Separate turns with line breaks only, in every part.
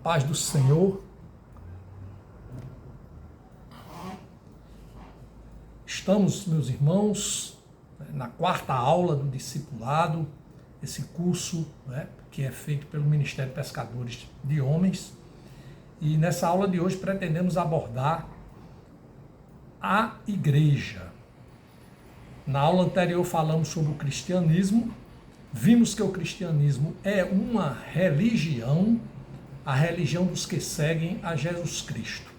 paz do Senhor. Estamos, meus irmãos, na quarta aula do discipulado, esse curso, que é feito pelo Ministério de Pescadores de Homens. E nessa aula de hoje pretendemos abordar a igreja. Na aula anterior falamos sobre o cristianismo. Vimos que o cristianismo é uma religião, a religião dos que seguem a Jesus Cristo.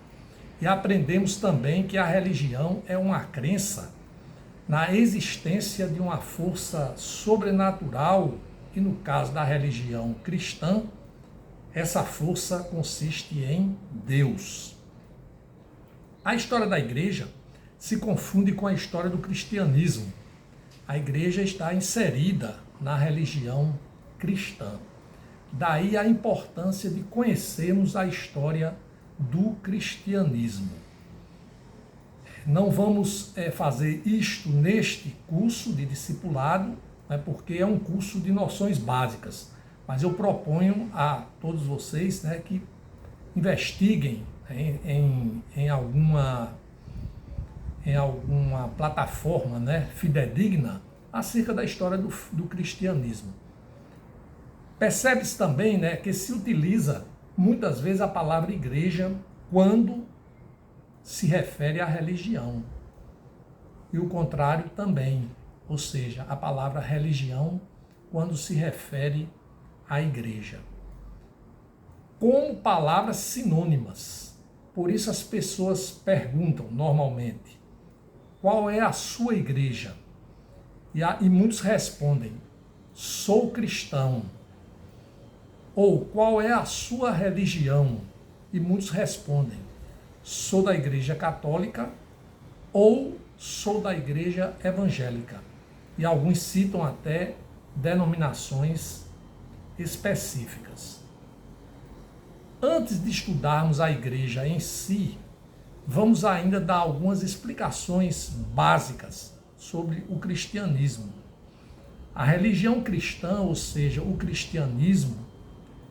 E aprendemos também que a religião é uma crença na existência de uma força sobrenatural, e no caso da religião cristã, essa força consiste em Deus. A história da igreja se confunde com a história do cristianismo. A igreja está inserida na religião cristã. Daí a importância de conhecermos a história do cristianismo. Não vamos fazer isto neste curso de discipulado, porque é um curso de noções básicas, mas eu proponho a todos vocês que investiguem em alguma plataforma fidedigna acerca da história do cristianismo. Percebe-se também que se utiliza muitas vezes a palavra igreja quando se refere à religião. E o contrário também, ou seja, a palavra religião quando se refere à igreja. Como palavras sinônimas. Por isso as pessoas perguntam normalmente: qual é a sua igreja? E muitos respondem: sou cristão. Ou qual é a sua religião? E muitos respondem: sou da igreja católica ou sou da igreja evangélica. E alguns citam até denominações específicas. Antes de estudarmos a igreja em si, vamos ainda dar algumas explicações básicas sobre o cristianismo. A religião cristã, ou seja, o cristianismo,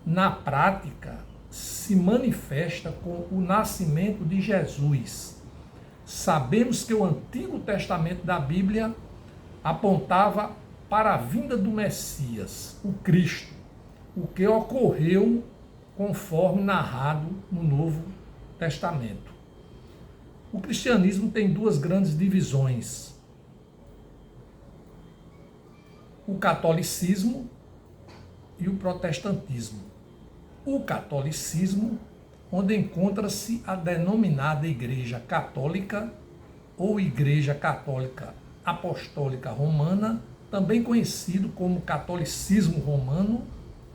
na prática, se manifesta com o nascimento de Jesus. Sabemos que o Antigo Testamento da Bíblia apontava para a vinda do Messias, o Cristo, o que ocorreu conforme narrado no Novo Testamento. O cristianismo tem duas grandes divisões: o catolicismo e o protestantismo. O catolicismo, onde encontra-se a denominada Igreja Católica ou Igreja Católica Apostólica Romana, também conhecido como catolicismo romano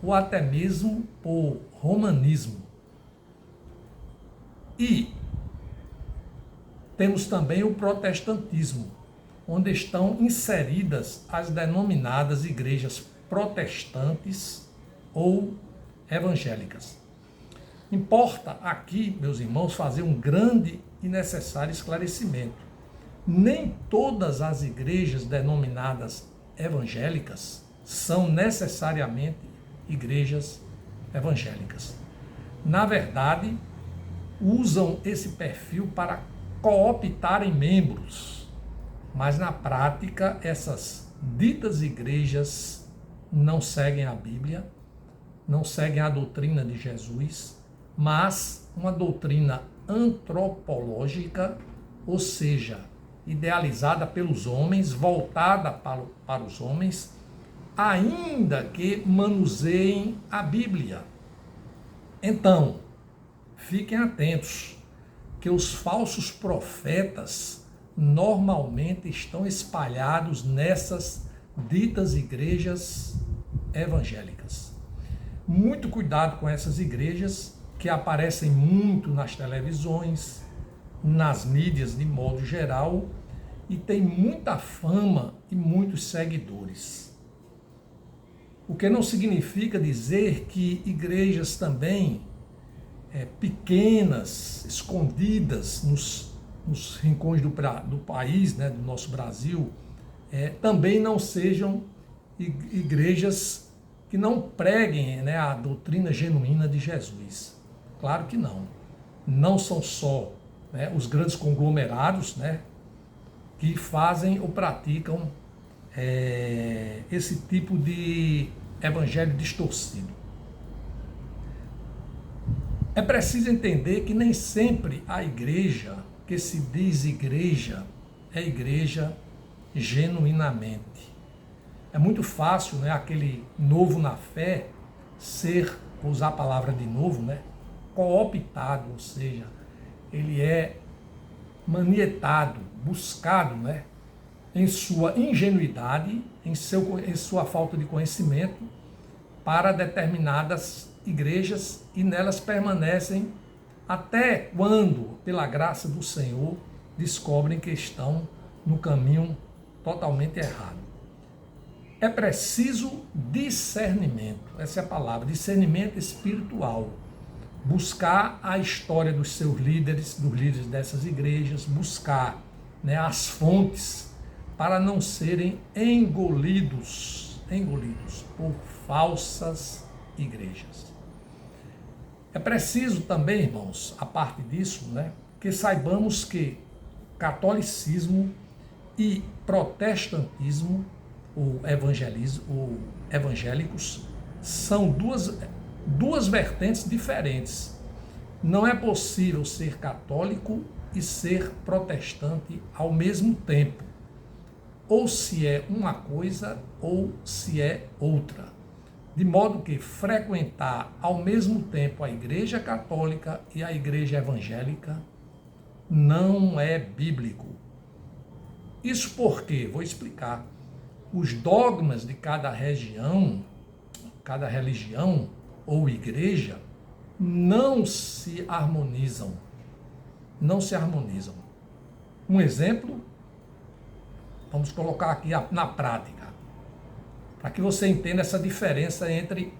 ou até mesmo por romanismo. E temos também o protestantismo, onde estão inseridas as denominadas igrejas protestantes ou evangélicas. Importa aqui, meus irmãos, fazer um grande e necessário esclarecimento. Nem todas as igrejas denominadas evangélicas são necessariamente igrejas evangélicas. Na verdade, usam esse perfil para cooptarem membros, mas na prática essas ditas igrejas não seguem a Bíblia, não seguem a doutrina de Jesus, mas uma doutrina antropológica, ou seja, idealizada pelos homens, voltada para os homens, ainda que manuseiem a Bíblia. Então, fiquem atentos, que os falsos profetas normalmente estão espalhados nessas ditas igrejas evangélicas. Muito cuidado com essas igrejas que aparecem muito nas televisões, nas mídias de modo geral, e tem muita fama e muitos seguidores. O que não significa dizer que igrejas também pequenas, escondidas nos rincões do país, do nosso Brasil, também não sejam igrejas que não preguem a doutrina genuína de Jesus. Claro que não. Não são só, né, os grandes conglomerados, né, que fazem ou praticam esse tipo de evangelho distorcido. É preciso entender que nem sempre a igreja que se diz igreja é igreja genuinamente. É muito fácil, né, aquele novo na fé ser, vou usar a palavra de novo, né, cooptado, ou seja, ele é manietado, buscado, né, em sua ingenuidade, em sua falta de conhecimento, para determinadas igrejas, e nelas permanecem até quando, pela graça do Senhor, descobrem que estão no caminho totalmente errado. É preciso discernimento, essa é a palavra, discernimento espiritual. Buscar a história dos seus líderes, dos líderes dessas igrejas, buscar, né, as fontes para não serem engolidos por falsas igrejas. É preciso também, irmãos, a parte disso, né, que saibamos que catolicismo e protestantismo, ou evangélicos, são duas vertentes diferentes. Não é possível ser católico e ser protestante ao mesmo tempo. Ou se é uma coisa ou se é outra. De modo que frequentar ao mesmo tempo a Igreja Católica e a Igreja Evangélica não é bíblico. Isso porque, vou explicar, os dogmas de cada religião ou igreja não se harmonizam. Não se harmonizam. Um exemplo, vamos colocar aqui na prática, para que você entenda essa diferença entre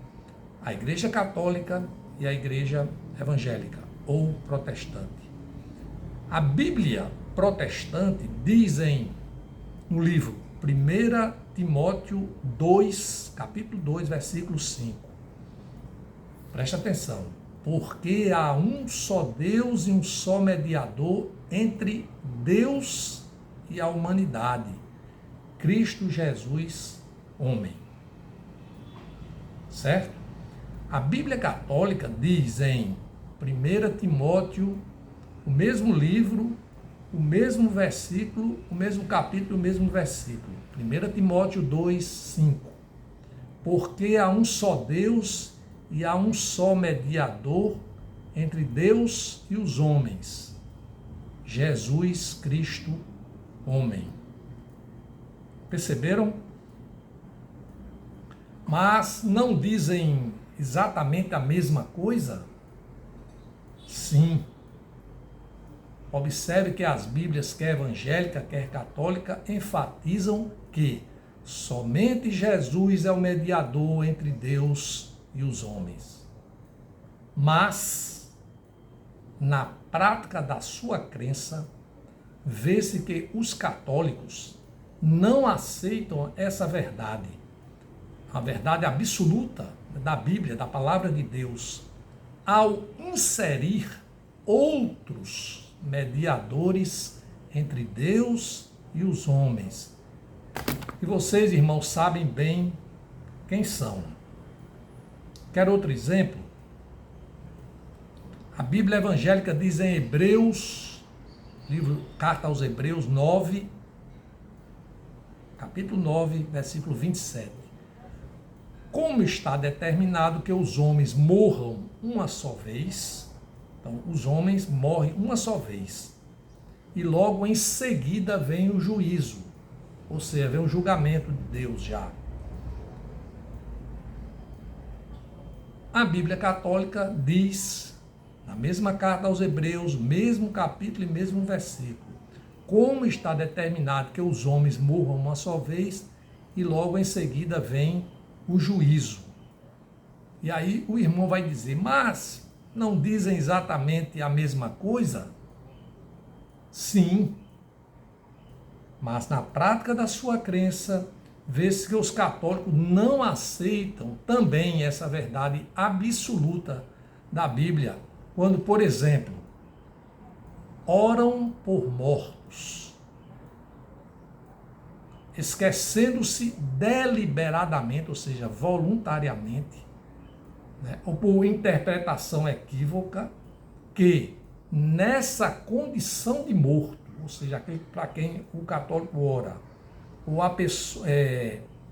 a Igreja Católica e a Igreja Evangélica ou Protestante. A Bíblia protestante diz no livro 1 Timóteo 2, capítulo 2, versículo 5. Preste atenção. Porque há um só Deus e um só mediador entre Deus e a humanidade, Cristo Jesus, homem. Certo? A Bíblia Católica diz em 1 Timóteo, o mesmo livro, o mesmo versículo, o mesmo capítulo, o mesmo versículo. 1 Timóteo 2, 5. Porque há um só Deus e há um só mediador entre Deus e os homens, Jesus Cristo, homem. Perceberam? Mas não dizem exatamente a mesma coisa? Sim. Observe que as Bíblias, quer evangélica, quer católica, enfatizam que somente Jesus é o mediador entre Deus e os homens. Mas, na prática da sua crença, vê-se que os católicos não aceitam essa verdade, a verdade absoluta da Bíblia, da palavra de Deus, ao inserir outros mediadores entre Deus e os homens. E vocês, irmãos, sabem bem quem são. Quer outro exemplo? A Bíblia evangélica diz em Hebreus, carta aos Hebreus 9, capítulo 9, versículo 27. Como está determinado que os homens morram uma só vez, então os homens morrem uma só vez, e logo em seguida vem o juízo, ou seja, vem o julgamento de Deus já. A Bíblia Católica diz, na mesma carta aos Hebreus, mesmo capítulo e mesmo versículo, como está determinado que os homens morram uma só vez e logo em seguida vem o juízo. E aí o irmão vai dizer, mas não dizem exatamente a mesma coisa? Sim, mas na prática da sua crença, vê-se que os católicos não aceitam também essa verdade absoluta da Bíblia, quando, por exemplo, oram por mortos, esquecendo-se deliberadamente, ou seja, voluntariamente, né, ou por interpretação equívoca, que nessa condição de morto, ou seja, aquele para quem o católico ora, ou a pessoa,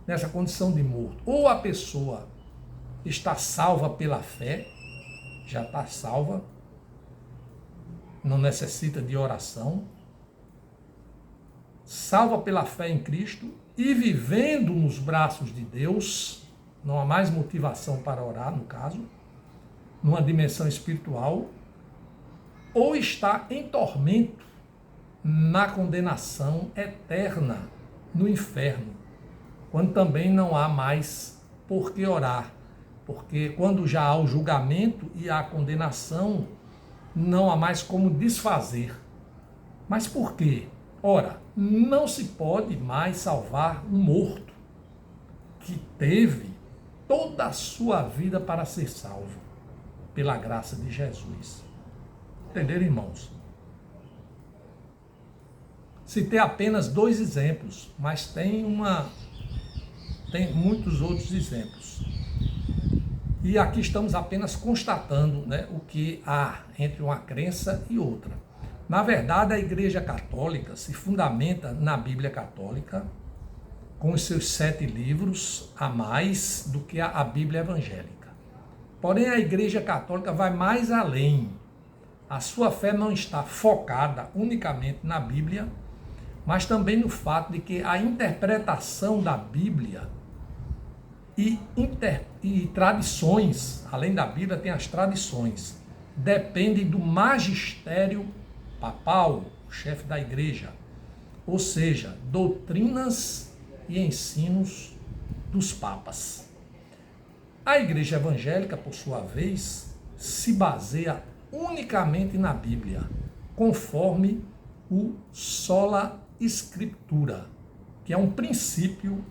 nessa condição de morto, ou a pessoa está salva pela fé, já está salva, não necessita de oração, salva pela fé em Cristo e vivendo nos braços de Deus, não há mais motivação para orar, no caso, numa dimensão espiritual, ou está em tormento, na condenação eterna, no inferno, quando também não há mais por que orar, porque quando já há o julgamento e a condenação, não há mais como desfazer. Mas por quê? Ora, não se pode mais salvar um morto que teve toda a sua vida para ser salvo, pela graça de Jesus. Entenderam, irmãos? Citei apenas 2 exemplos, mas tem muitos outros exemplos. E aqui estamos apenas constatando, né, o que há entre uma crença e outra. Na verdade, a Igreja Católica se fundamenta na Bíblia Católica, com os seus 7 livros a mais do que a Bíblia Evangélica. Porém, a Igreja Católica vai mais além. A sua fé não está focada unicamente na Bíblia, mas também no fato de que a interpretação da Bíblia e tradições, além da Bíblia, tem as tradições, dependem do magistério papal, o chefe da igreja, ou seja, doutrinas e ensinos dos papas. A igreja evangélica, por sua vez, se baseia unicamente na Bíblia, conforme o sola scriptura, que é um princípio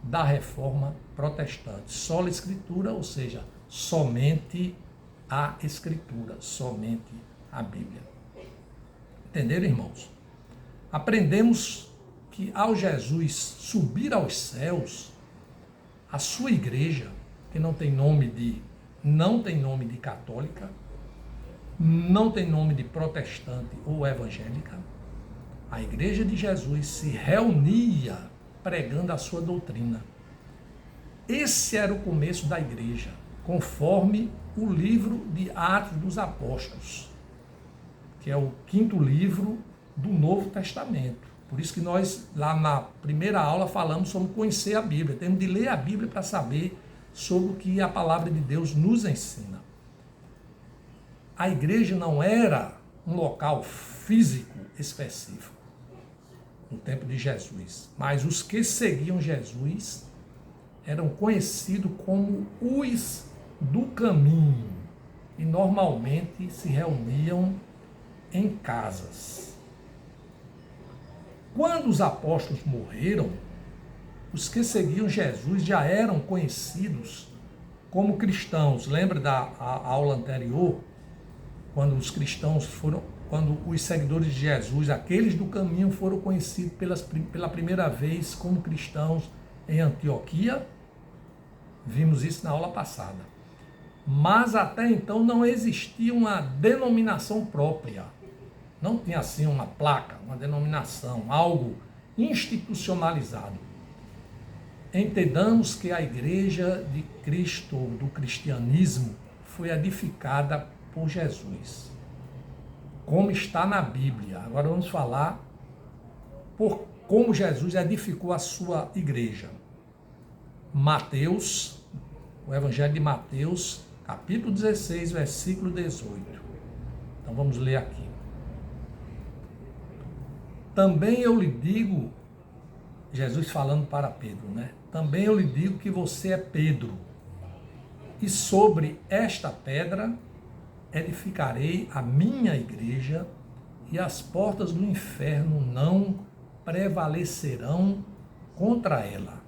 da reforma protestante. Sola escritura, ou seja, somente a escritura, somente a Bíblia. Entenderam, irmãos? Aprendemos que ao Jesus subir aos céus, a sua igreja, que não tem nome de católica, não tem nome de protestante ou evangélica, a igreja de Jesus se reunia pregando a sua doutrina. Esse era o começo da igreja, conforme o livro de Atos dos Apóstolos, que é o 5º livro do Novo Testamento. Por isso que nós, lá na primeira aula, falamos sobre conhecer a Bíblia. Temos de ler a Bíblia para saber sobre o que a palavra de Deus nos ensina. A igreja não era um local físico específico no tempo de Jesus, mas os que seguiam Jesus eram conhecidos como os do caminho e normalmente se reuniam em casas. Quando os apóstolos morreram, os que seguiam Jesus já eram conhecidos como cristãos. Lembra da aula anterior? Quando os seguidores de Jesus, aqueles do caminho, foram conhecidos pela primeira vez como cristãos em Antioquia. Vimos isso na aula passada. Mas até então não existia uma denominação própria. Não tinha assim uma placa, uma denominação, algo institucionalizado. Entendamos que a igreja de Cristo, do cristianismo, foi edificada por Jesus, como está na Bíblia. Agora vamos falar por como Jesus edificou a sua igreja. Mateus, o Evangelho de Mateus, capítulo 16, versículo 18. Então vamos ler aqui. Também eu lhe digo, Jesus falando para Pedro, né? Também eu lhe digo que você é Pedro, e sobre esta pedra edificarei a minha igreja, e as portas do inferno não prevalecerão contra ela.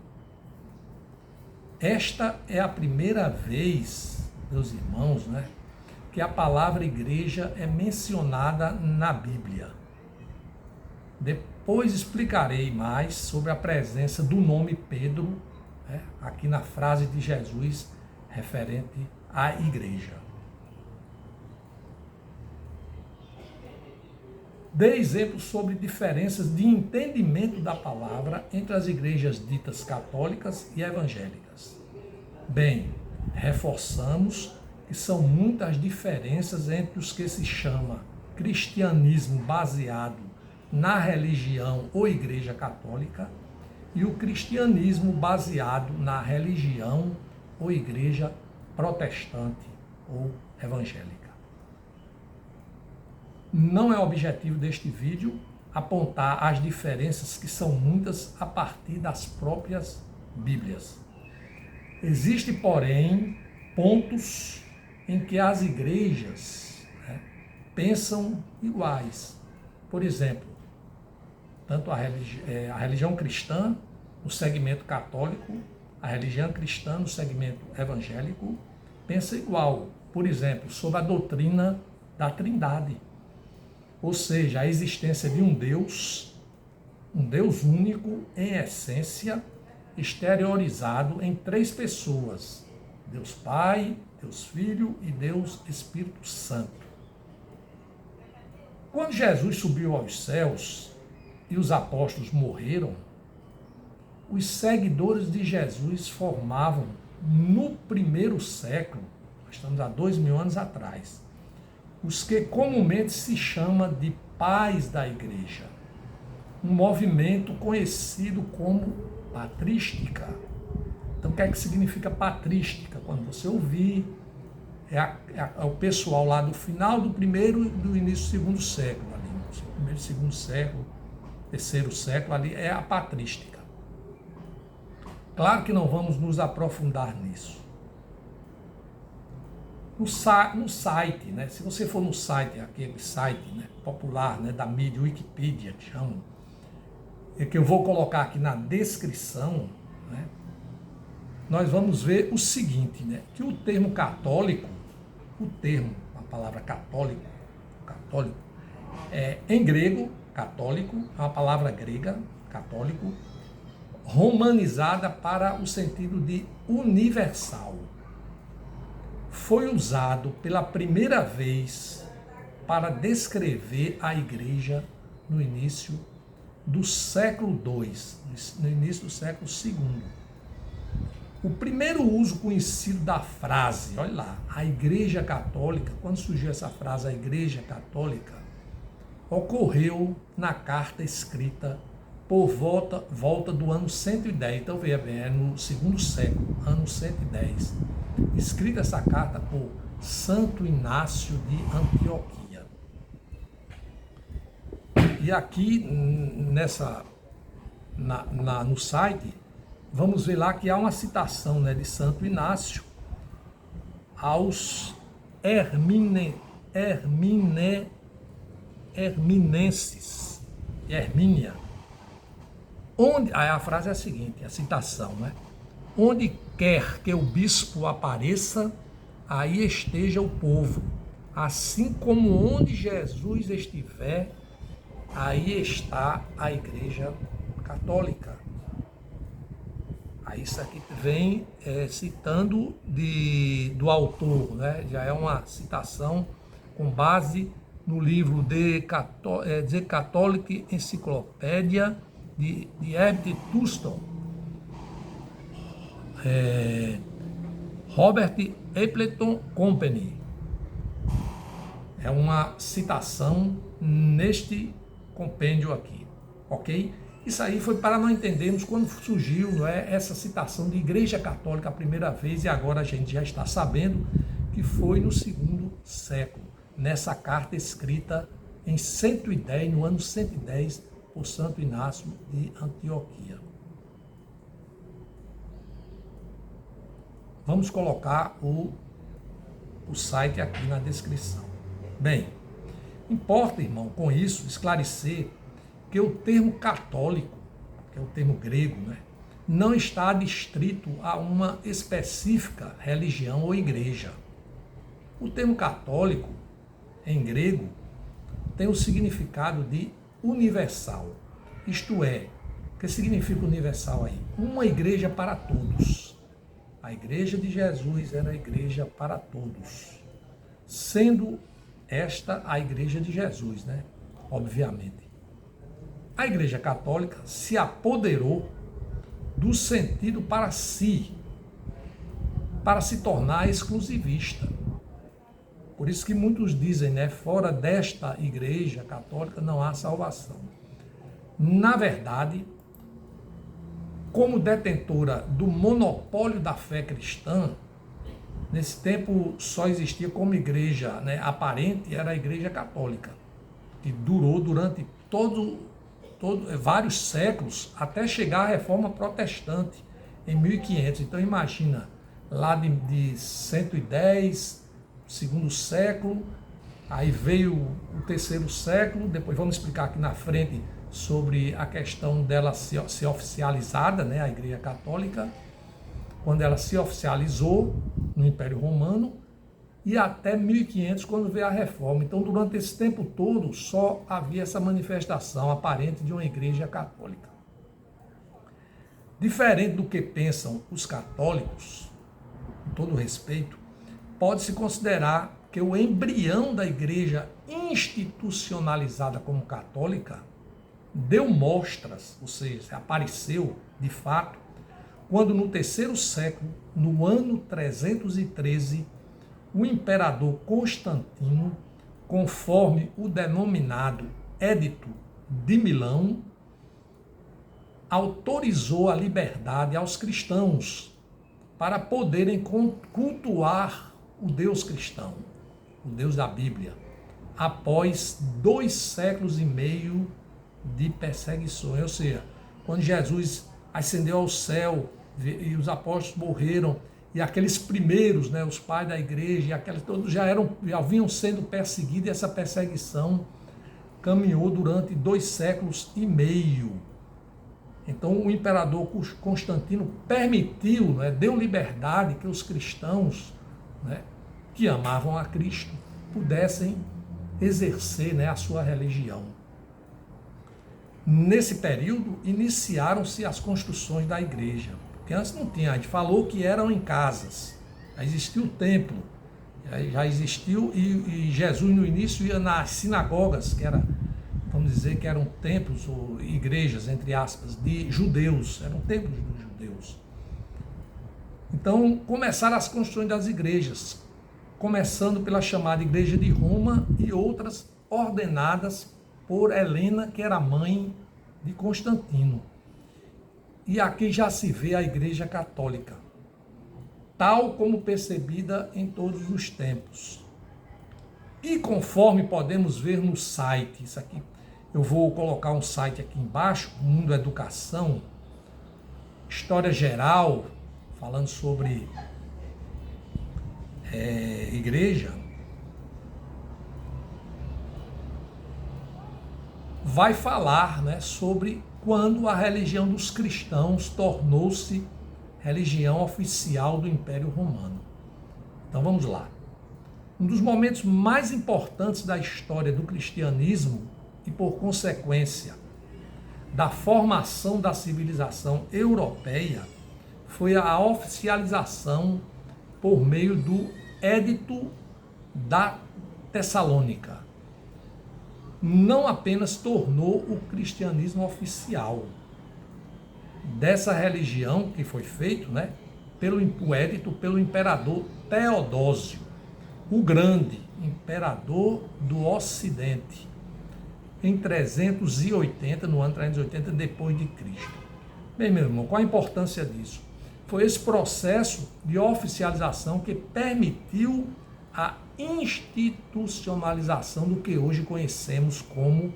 Esta é a primeira vez, meus irmãos, né, que a palavra igreja é mencionada na Bíblia. Depois explicarei mais sobre a presença do nome Pedro, né, aqui na frase de Jesus referente à igreja. Dê exemplos sobre diferenças de entendimento da palavra entre as igrejas ditas católicas e evangélicas. Bem, reforçamos que são muitas diferenças entre os que se chama cristianismo baseado na religião ou igreja católica e o cristianismo baseado na religião ou igreja protestante ou evangélica. Não é objetivo deste vídeo apontar as diferenças, que são muitas, a partir das próprias Bíblias. Existem, porém, pontos em que as igrejas, né, pensam iguais. Por exemplo, tanto a religião cristã no segmento católico, a religião cristã no segmento evangélico, pensa igual. Por exemplo, sobre a doutrina da Trindade. Ou seja, a existência de um Deus único em essência, exteriorizado em 3 pessoas: Deus Pai, Deus Filho e Deus Espírito Santo. Quando Jesus subiu aos céus e os apóstolos morreram, os seguidores de Jesus formavam, no primeiro século, nós estamos há 2000 anos atrás, os que comumente se chama de pais da igreja, um movimento conhecido como patrística. Então, o que é que significa patrística? Quando você ouvir, é o pessoal lá do final do primeiro e do início do segundo século, ali, primeiro e segundo século, terceiro século, ali é a patrística. Claro que não vamos nos aprofundar nisso. No site, né? Se você for no site, aquele site, né, popular, né, da mídia, Wikipedia, que chamam, é que eu vou colocar aqui na descrição, né, nós vamos ver o seguinte, né, que o termo católico, a palavra católico, em grego, católico, é uma palavra grega, católico, romanizada para o sentido de universal. Foi usado pela primeira vez para descrever a igreja no início do século II, no início do século II. O primeiro uso conhecido da frase, olha lá, a igreja católica, quando surgiu essa frase, a igreja católica, ocorreu na carta escrita por volta do ano 110, então veja bem, é no segundo século, ano 110. Escrita essa carta por Santo Inácio de Antioquia. E aqui no site, vamos ver lá que há uma citação, né, de Santo Inácio aos herminenses, Hermínia. Aí a frase é a seguinte, a citação, né? Onde quer que o bispo apareça, aí esteja o povo. Assim como onde Jesus estiver, aí está a igreja católica. Aí isso aqui vem citando do autor, né? Já é uma citação com base no livro The Catholic Encyclopedia de Herbert Thurston, Robert Appleton Company. É uma citação neste compêndio aqui, ok? Isso aí foi para nós entendermos quando surgiu, não é, essa citação de Igreja Católica a primeira vez, e agora a gente já está sabendo que foi no segundo século, nessa carta escrita em 110, no ano 110, por Santo Inácio de Antioquia. Vamos colocar o site aqui na descrição. Bem, importa, irmão, com isso, esclarecer que o termo católico, que é o termo grego, né, não está adstrito a uma específica religião ou igreja. O termo católico, em grego, tem o significado de universal. Isto é, o que significa universal aí? Uma igreja para todos. A igreja de Jesus era a igreja para todos. Sendo esta a igreja de Jesus, né? Obviamente. A igreja católica se apoderou do sentido para si, para se tornar exclusivista. Por isso que muitos dizem, né, fora desta igreja católica não há salvação. Na verdade, como detentora do monopólio da fé cristã, nesse tempo só existia como igreja, né, aparente, era a igreja católica, que durou durante vários séculos, até chegar à reforma protestante, em 1500. Então imagina, lá de 110, segundo século, aí veio o terceiro século, depois vamos explicar aqui na frente sobre a questão dela ser oficializada, né, a Igreja Católica, quando ela se oficializou no Império Romano, e até 1500, quando veio a reforma. Então, durante esse tempo todo, só havia essa manifestação aparente de uma igreja católica. Diferente do que pensam os católicos, com todo respeito, pode-se considerar que o embrião da igreja institucionalizada como católica deu mostras, ou seja, apareceu de fato, quando no terceiro século, no ano 313, o imperador Constantino, conforme o denominado Edito de Milão, autorizou a liberdade aos cristãos para poderem cultuar o Deus cristão, o Deus da Bíblia, após 2 séculos e meio de perseguições. Ou seja, quando Jesus ascendeu ao céu e os apóstolos morreram, e aqueles primeiros, né, os pais da igreja, e aqueles todos já vinham sendo perseguidos, e essa perseguição caminhou durante 2 séculos e meio. Então o imperador Constantino permitiu, né, deu liberdade que os cristãos, né, que amavam a Cristo pudessem exercer, né, a sua religião. Nesse período iniciaram-se as construções da igreja. Porque antes não tinha, a gente falou que eram em casas, já existiu o templo, já existiu, e Jesus no início ia nas sinagogas, que era, vamos dizer que eram templos ou igrejas, entre aspas, de judeus, eram templos dos judeus. Então começaram as construções das igrejas, começando pela chamada Igreja de Roma e outras ordenadas por Helena, que era mãe de Constantino. E aqui já se vê a Igreja Católica, tal como percebida em todos os tempos. E conforme podemos ver no site, isso aqui, eu vou colocar um site aqui embaixo, Mundo Educação, História Geral, falando sobre igreja, vai falar, né, sobre quando a religião dos cristãos tornou-se religião oficial do Império Romano. Então vamos lá. Um dos momentos mais importantes da história do cristianismo e, por consequência, da formação da civilização europeia foi a oficialização por meio do Edito da Tessalônica. Não apenas tornou o cristianismo oficial dessa religião que foi feito, né, pelo edito, pelo imperador Teodósio, o Grande, imperador do Ocidente, em 380, no ano 380 depois de Cristo. Bem, meu irmão, qual a importância disso? Foi esse processo de oficialização que permitiu a institucionalização do que hoje conhecemos como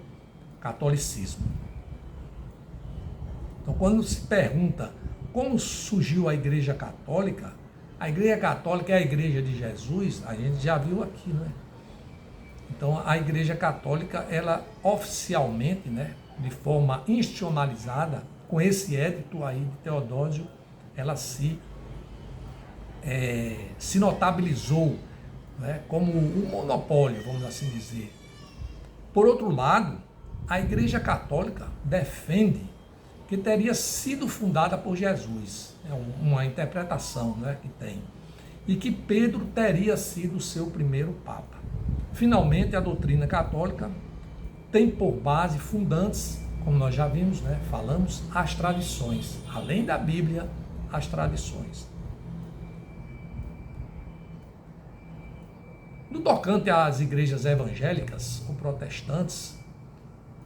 catolicismo. Então, quando se pergunta como surgiu a Igreja Católica é a Igreja de Jesus, a gente já viu aqui, né? Então, a Igreja Católica, ela oficialmente, né, de forma institucionalizada, com esse édito aí de Teodósio, ela se notabilizou né, como um monopólio, vamos assim dizer. Por outro lado, a Igreja Católica defende que teria sido fundada por Jesus. É uma interpretação, né, que tem. E que Pedro teria sido o seu primeiro Papa. Finalmente, a doutrina católica tem por base fundantes, como nós já vimos, né, falamos, as tradições. Além da Bíblia, as tradições. No tocante às igrejas evangélicas ou protestantes,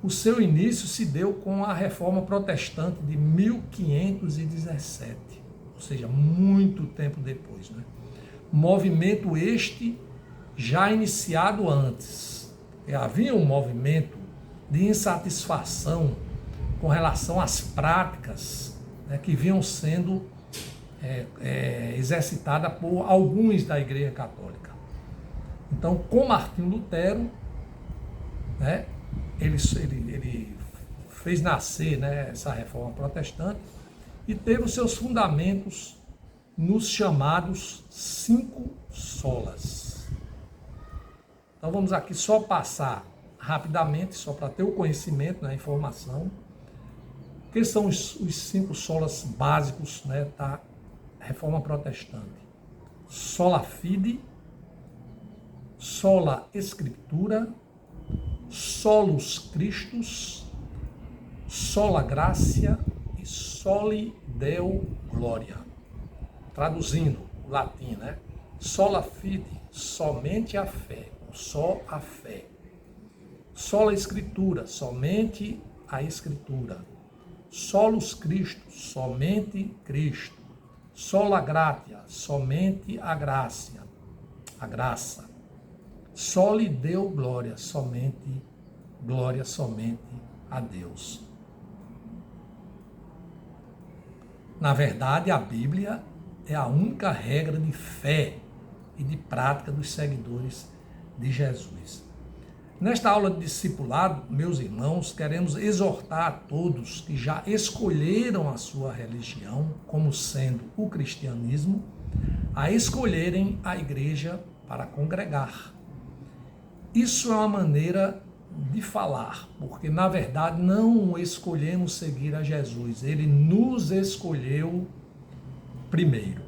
o seu início se deu com a Reforma Protestante de 1517, ou seja, muito tempo depois, né? Movimento este já iniciado antes. Havia um movimento de insatisfação com relação às práticas, né, que vinham sendo exercitadas por alguns da Igreja Católica. Então, com Martinho Lutero, né, ele fez nascer, né, essa reforma protestante e teve os seus fundamentos nos chamados 5 solas. Então vamos aqui só passar rapidamente, só para ter o conhecimento, né, a informação, que são os 5 solas básicos, né, da reforma protestante. Sola fide, sola scriptura, solus Christus, sola gratia e soli Deo gloria. Traduzindo o latim, né? Sola fide, somente a fé, só a fé. Sola escritura, somente a escritura. Solus Christus, somente Cristo. Sola gratia, somente a graça. Soli Deo glória, somente a Deus. Na verdade, a Bíblia é a única regra de fé e de prática dos seguidores de Jesus. Nesta aula de discipulado, meus irmãos, queremos exortar a todos que já escolheram a sua religião como sendo o cristianismo, a escolherem a igreja para congregar. Isso é uma maneira de falar, porque na verdade não escolhemos seguir a Jesus, ele nos escolheu primeiro.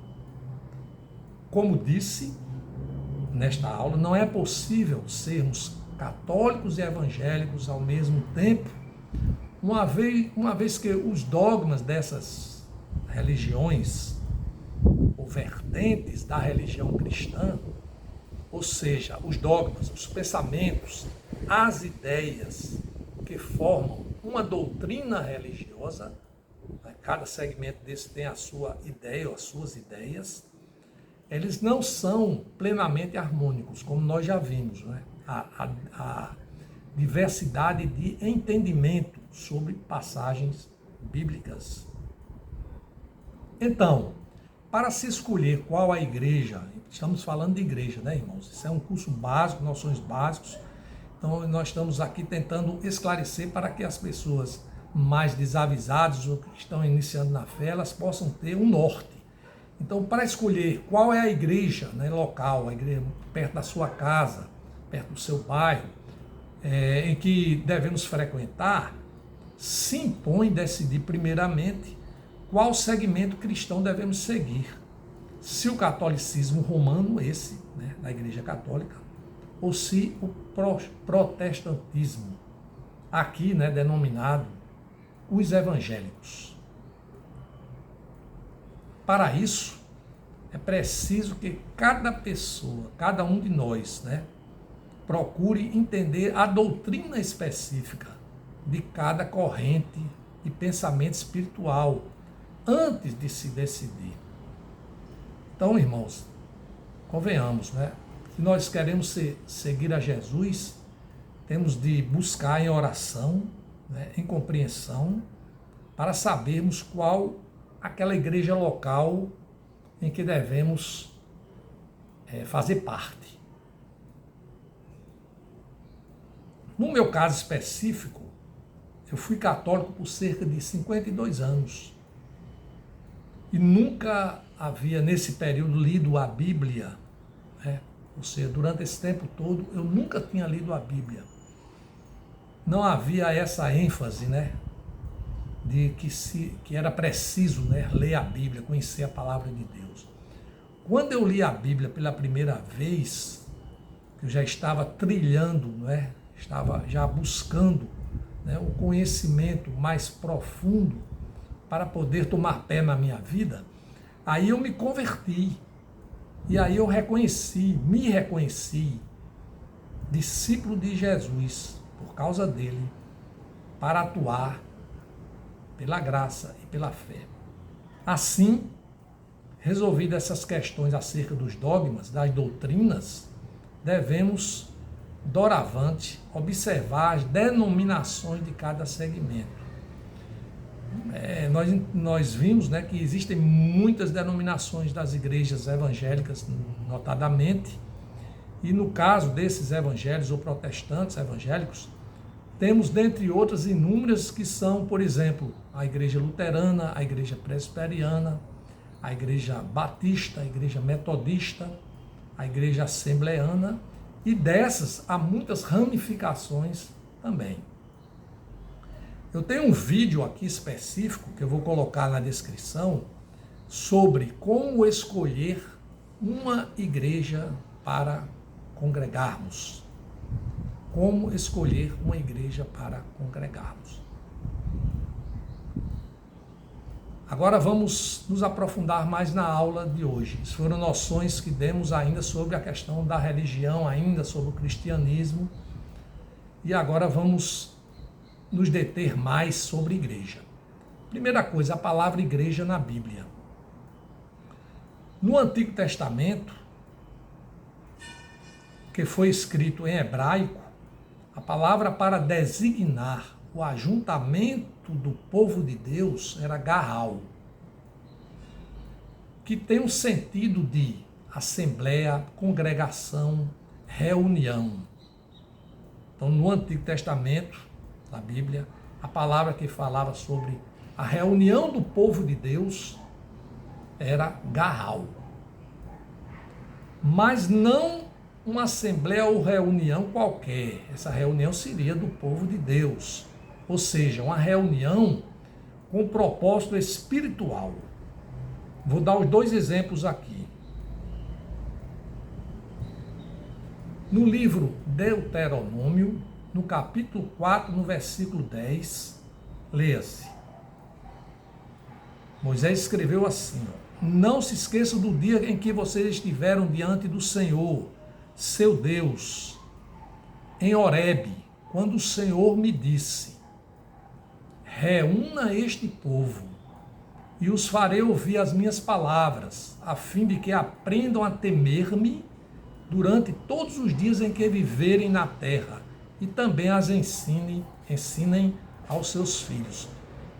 Como disse nesta aula, não é possível sermos católicos e evangélicos ao mesmo tempo, uma vez que os dogmas dessas religiões ou vertentes da religião cristã, ou seja, os dogmas, os pensamentos, as ideias que formam uma doutrina religiosa, né? Cada segmento desse tem a sua ideia ou as suas ideias, eles não são plenamente harmônicos, como nós já vimos, né? A diversidade de entendimento sobre passagens bíblicas. Então, para se escolher qual a igreja, estamos falando de igreja, né, irmãos? Isso é um curso básico, noções básicas. Então, nós estamos aqui tentando esclarecer para que as pessoas mais desavisadas ou que estão iniciando na fé, elas possam ter um norte. Então, para escolher qual é a igreja, né, local, a igreja perto da sua casa, perto do seu bairro, em que devemos frequentar, se impõe decidir primeiramente qual segmento cristão devemos seguir. Se o catolicismo romano, esse, né, da Igreja Católica, ou se o protestantismo, aqui, né, denominado os evangélicos. Para isso, é preciso que cada pessoa, cada um de nós, né, procure entender a doutrina específica de cada corrente e pensamento espiritual antes de se decidir. Então, irmãos, convenhamos, né? Se nós queremos seguir a Jesus, temos de buscar em oração, né, em compreensão, para sabermos qual aquela igreja local em que devemos fazer parte. No meu caso específico, eu fui católico por cerca de 52 anos e nunca havia nesse período lido a Bíblia, né, Ou seja, durante esse tempo todo eu nunca tinha lido a Bíblia. Não havia essa ênfase, né, de que era preciso, né, ler a Bíblia, conhecer a palavra de Deus. Quando eu li a Bíblia pela primeira vez, eu já estava trilhando, né, estava já buscando, né, o conhecimento mais profundo para poder tomar pé na minha vida, aí eu me converti. E aí eu me reconheci discípulo de Jesus, por causa dele, para atuar pela graça e pela fé. Assim, resolvidas essas questões acerca dos dogmas, das doutrinas, devemos, doravante, observar as denominações de cada segmento. Nós vimos, né, que existem muitas denominações das igrejas evangélicas, notadamente, e no caso desses evangélicos ou protestantes evangélicos, temos, dentre outras, inúmeras que são, por exemplo, a igreja luterana, a igreja presbiteriana, a igreja batista, a igreja metodista, a igreja assembleana, e dessas há muitas ramificações também. Eu tenho um vídeo aqui específico, que eu vou colocar na descrição, sobre como escolher uma igreja para congregarmos. Como escolher uma igreja para congregarmos. Agora vamos nos aprofundar mais na aula de hoje. Essas foram noções que demos ainda sobre a questão da religião, ainda sobre o cristianismo. E agora vamos nos deter mais sobre igreja. Primeira coisa, a palavra igreja na Bíblia. No Antigo Testamento, que foi escrito em hebraico, a palavra para designar o ajuntamento do povo de Deus era Gaal, que tem um sentido de assembleia, congregação, reunião. Então, no Antigo Testamento, na Bíblia, a palavra que falava sobre a reunião do povo de Deus era Gaal. Mas não uma assembleia ou reunião qualquer. Essa reunião seria do povo de Deus. Ou seja, uma reunião com propósito espiritual. Vou dar os dois exemplos aqui. No livro Deuteronômio, no capítulo 4, no versículo 10, leia-se. Moisés escreveu assim: não se esqueçam do dia em que vocês estiveram diante do Senhor, seu Deus, em Horebe, quando o Senhor me disse: reúna este povo, e os farei ouvir as minhas palavras, a fim de que aprendam a temer-me durante todos os dias em que viverem na terra, e também as ensinem aos seus filhos.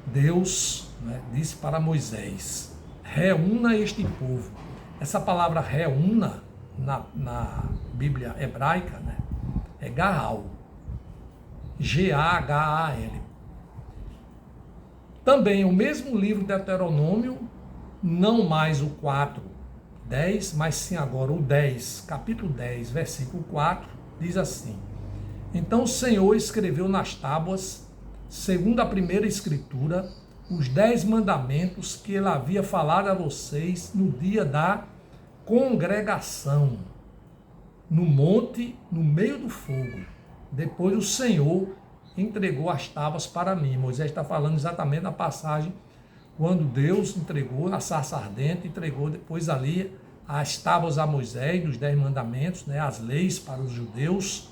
Deus, né, disse para Moisés: reúna este povo. Essa palavra reúna, na Bíblia hebraica, né, é Gaal. G-A-H-A-L. Também o mesmo livro Deuteronômio, não mais o 4:10, mas sim agora o 10, capítulo 10, versículo 4, diz assim: então o Senhor escreveu nas tábuas, segundo a primeira escritura, os 10 mandamentos que ele havia falado a vocês no dia da congregação, no monte, no meio do fogo. Depois o Senhor entregou as tábuas para mim. Moisés está falando exatamente na passagem quando Deus entregou a sarça ardente, entregou depois ali as tábuas a Moisés, dos 10 mandamentos, né, as leis para os judeus.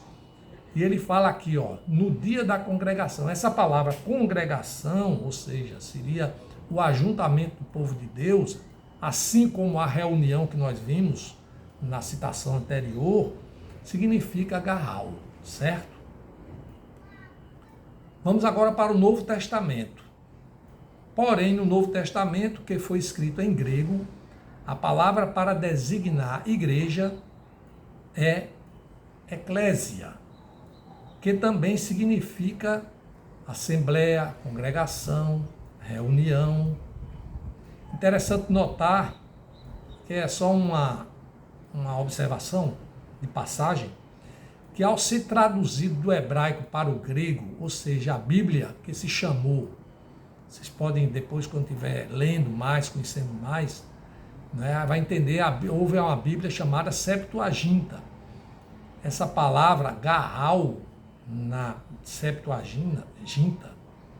E ele fala aqui, ó, no dia da congregação. Essa palavra congregação, ou seja, seria o ajuntamento do povo de Deus, assim como a reunião que nós vimos na citação anterior, significa Gaal, certo? Vamos agora para o Novo Testamento. Porém, no Novo Testamento, que foi escrito em grego, a palavra para designar igreja é eclésia, que também significa assembleia, congregação, reunião. Interessante notar que é só uma observação, de passagem, que ao ser traduzido do hebraico para o grego, ou seja, a Bíblia que se chamou, vocês podem depois, quando estiver lendo mais, conhecendo mais, né, vai entender, houve uma Bíblia chamada Septuaginta. Essa palavra Gaal, na Septuaginta,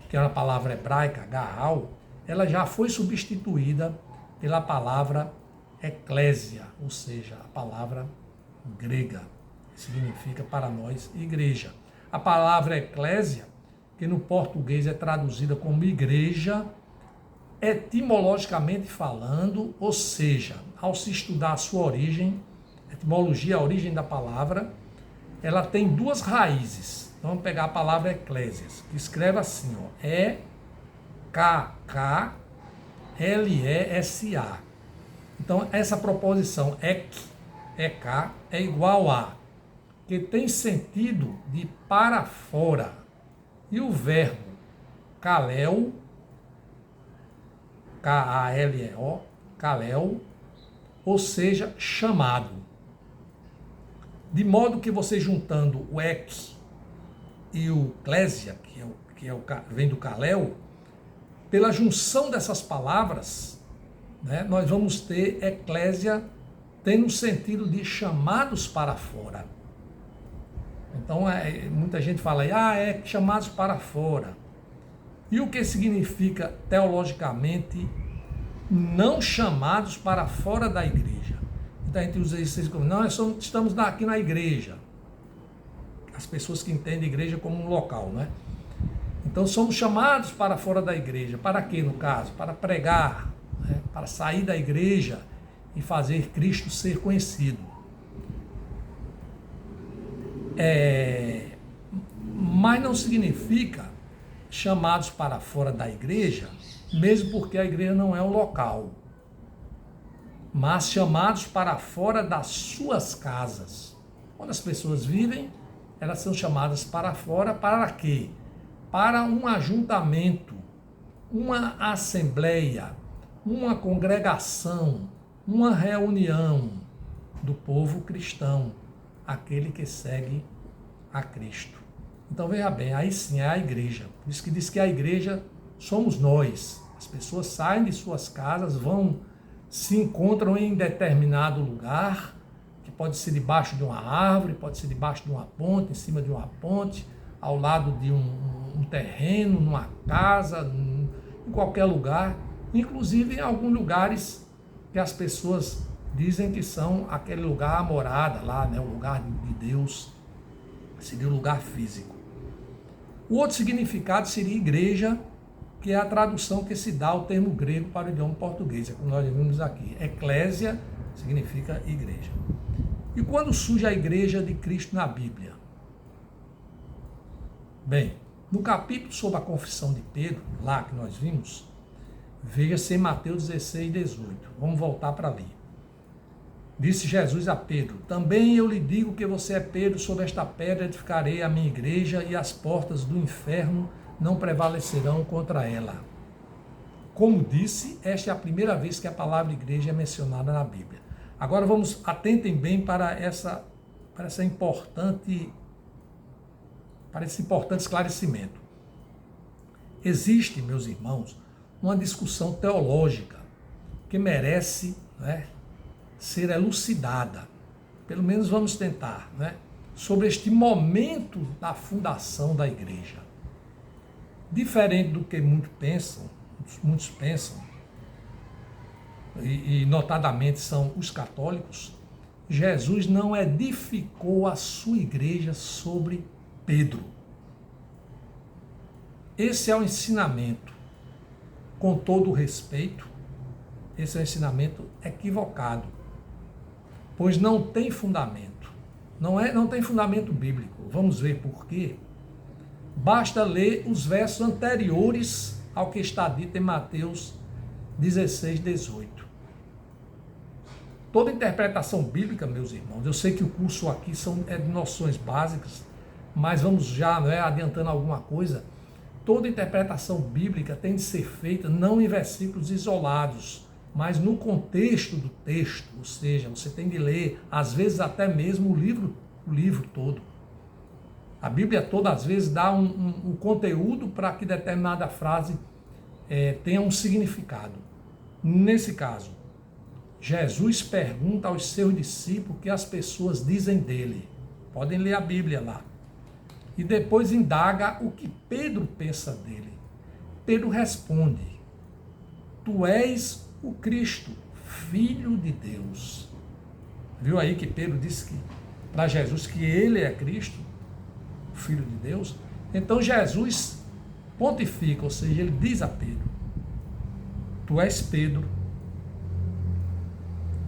que é uma palavra hebraica, Gaal, ela já foi substituída pela palavra eclésia, ou seja, a palavra grega, que significa para nós igreja. A palavra eclésia, que no português é traduzida como igreja, etimologicamente falando, ou seja, ao se estudar a sua origem, etimologia, a origem da palavra, ela tem duas raízes. Então, vamos pegar a palavra eclésias, que escreve assim, ó, E-K-K-L-E-S-A. Então, essa proposição ek, é igual a, que tem sentido de para fora. E o verbo kaleo, K-A-L-E-O, kaleo, ou seja, chamado. De modo que você juntando o ek e o clésia, vem do kaleo, pela junção dessas palavras, né, nós vamos ter eclésia tendo o sentido de chamados para fora. Então, muita gente fala, chamados para fora. E o que significa, teologicamente, não chamados para fora da igreja? Então, a gente usa isso como, não, estamos aqui na igreja. As pessoas que entendem a igreja como um local, né? Então, somos chamados para fora da igreja. Para quê, no caso? Para pregar, né? Para sair da igreja e fazer Cristo ser conhecido. Mas não significa chamados para fora da igreja, mesmo porque a igreja não é um local, mas chamados para fora das suas casas. Quando as pessoas vivem, elas são chamadas para fora, para quê? Para um ajuntamento, uma assembleia, uma congregação, uma reunião do povo cristão, aquele que segue a Cristo. Então veja bem, aí sim é a igreja. Por isso que diz que a igreja somos nós. As pessoas saem de suas casas, se encontram em determinado lugar, que pode ser debaixo de uma árvore, pode ser debaixo de uma ponte, em cima de uma ponte, ao lado de um terreno, numa casa, em qualquer lugar, inclusive em alguns lugares que as pessoas dizem que são aquele lugar, a morada lá, né, o lugar de Deus, seria o lugar físico. O outro significado seria igreja, que é a tradução que se dá ao termo grego para o idioma português, é como nós vimos aqui. Eclésia significa igreja. E quando surge a igreja de Cristo na Bíblia? Bem, no capítulo sobre a confissão de Pedro, lá que nós vimos, veja-se em Mateus 16, 18. Vamos voltar para ali. Disse Jesus a Pedro, também eu lhe digo que você é Pedro, sobre esta pedra edificarei a minha igreja e as portas do inferno não prevalecerão contra ela. Como disse, esta é a primeira vez que a palavra igreja é mencionada na Bíblia. Agora atentem bem para esse importante esclarecimento. Existe, meus irmãos, uma discussão teológica que merece, né, ser elucidada, pelo menos vamos tentar, né, sobre este momento da fundação da igreja. Diferente do que muitos pensam, e notadamente são os católicos, Jesus não edificou a sua igreja sobre Pedro. Esse é o ensinamento, com todo o respeito, esse é um ensinamento equivocado, pois não tem fundamento, não tem fundamento bíblico. Vamos ver por quê? Basta ler os versos anteriores ao que está dito em Mateus 16, 18. Toda interpretação bíblica, meus irmãos, eu sei que o curso aqui é de noções básicas, mas vamos já, adiantando alguma coisa. Toda interpretação bíblica tem de ser feita não em versículos isolados, mas no contexto do texto, ou seja, você tem de ler, às vezes até mesmo o livro todo. A Bíblia toda, às vezes, dá um conteúdo para que determinada frase tenha um significado. Nesse caso, Jesus pergunta aos seus discípulos o que as pessoas dizem dele. Podem ler a Bíblia lá. E depois indaga o que Pedro pensa dele. Pedro responde: Tu és o Cristo, Filho de Deus. Viu aí que Pedro disse para Jesus que ele é Cristo, Filho de Deus? Então Jesus pontifica, ou seja, ele diz a Pedro: Tu és Pedro.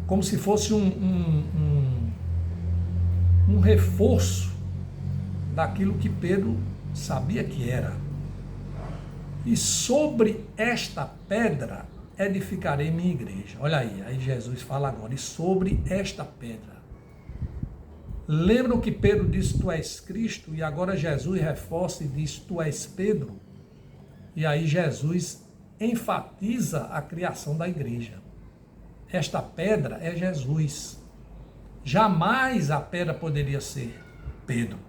Como se fosse um reforço daquilo que Pedro sabia que era. E sobre esta pedra edificarei minha igreja. Olha aí Jesus fala agora, e sobre esta pedra. Lembram que Pedro disse, tu és Cristo, e agora Jesus reforça e diz, tu és Pedro. E aí Jesus enfatiza a criação da igreja. Esta pedra é Jesus. Jamais a pedra poderia ser Pedro.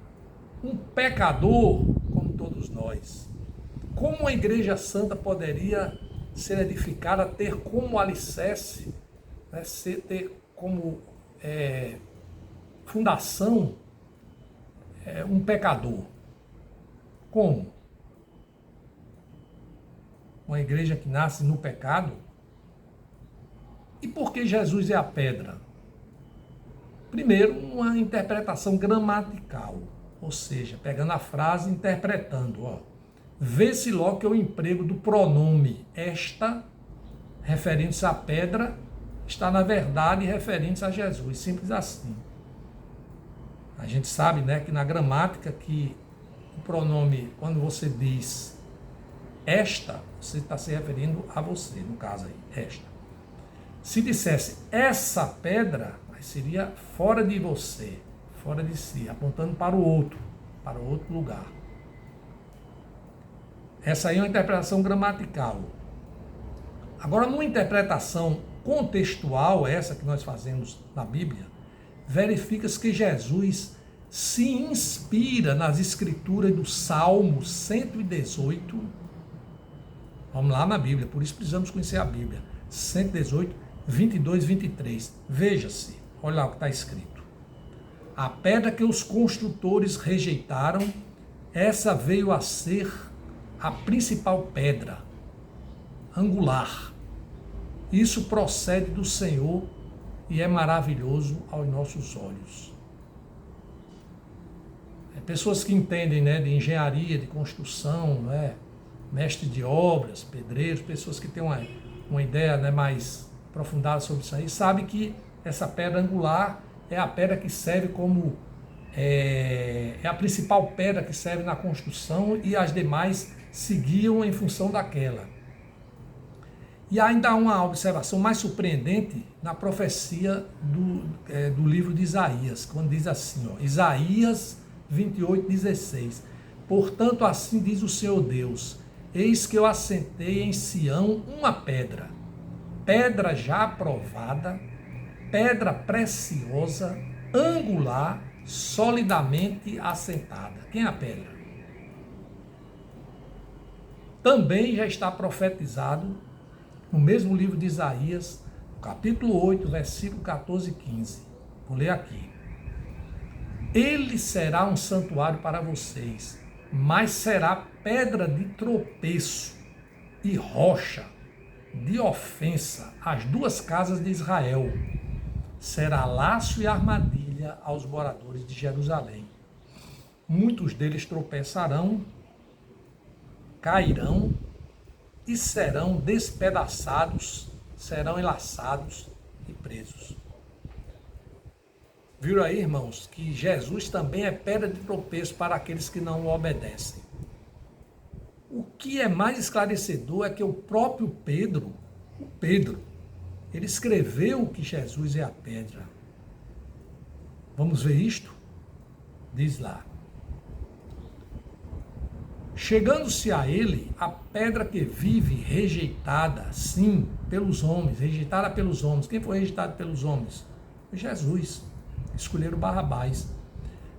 Um pecador como todos nós. Como uma igreja santa poderia ser edificada, ter como alicerce, né, ter como fundação um pecador? Como? Uma igreja que nasce no pecado? E por que Jesus é a pedra? Primeiro, uma interpretação gramatical, ou seja, pegando a frase e interpretando. Vê-se logo que o emprego do pronome esta, referindo-se à pedra, está na verdade referindo-se a Jesus, simples assim. A gente sabe, né, que na gramática que o pronome, quando você diz esta, você está se referindo a você, no caso aí, esta. Se dissesse essa pedra, seria fora de você, fora de si, apontando para o outro lugar. Essa aí é uma interpretação gramatical. Agora, numa interpretação contextual, essa que nós fazemos na Bíblia, verifica-se que Jesus se inspira nas escrituras do Salmo 118. Vamos lá na Bíblia, por isso precisamos conhecer a Bíblia. 118, 22, 23. Veja-se, olha lá o que está escrito. A pedra que os construtores rejeitaram, essa veio a ser a principal pedra, angular. Isso procede do Senhor e é maravilhoso aos nossos olhos. Pessoas que entendem, né, de engenharia, de construção, né, mestre de obras, pedreiros, pessoas que têm uma ideia, né, mais aprofundada sobre isso aí, sabem que essa pedra angular é a pedra que serve como é a principal pedra que serve na construção, e as demais seguiam em função daquela. E ainda há uma observação mais surpreendente na profecia do livro de Isaías, quando diz assim, Isaías 28:16. Portanto, assim diz o Senhor Deus, eis que eu assentei em Sião uma pedra, pedra já aprovada, pedra preciosa, angular, solidamente assentada. Quem é a pedra? Também já está profetizado no mesmo livro de Isaías, capítulo 8, versículo 14 e 15. Vou ler aqui. Ele será um santuário para vocês, mas será pedra de tropeço e rocha de ofensa às duas casas de Israel. Será laço e armadilha aos moradores de Jerusalém. Muitos deles tropeçarão, cairão e serão despedaçados, serão enlaçados e presos. Viram aí, irmãos, que Jesus também é pedra de tropeço para aqueles que não o obedecem. O que é mais esclarecedor é que o próprio Pedro, ele escreveu que Jesus é a pedra. Vamos ver isto? Diz lá. Chegando-se a ele, a pedra que vive rejeitada, sim, pelos homens, rejeitada pelos homens. Quem foi rejeitado pelos homens? Jesus. Escolheram Barrabás.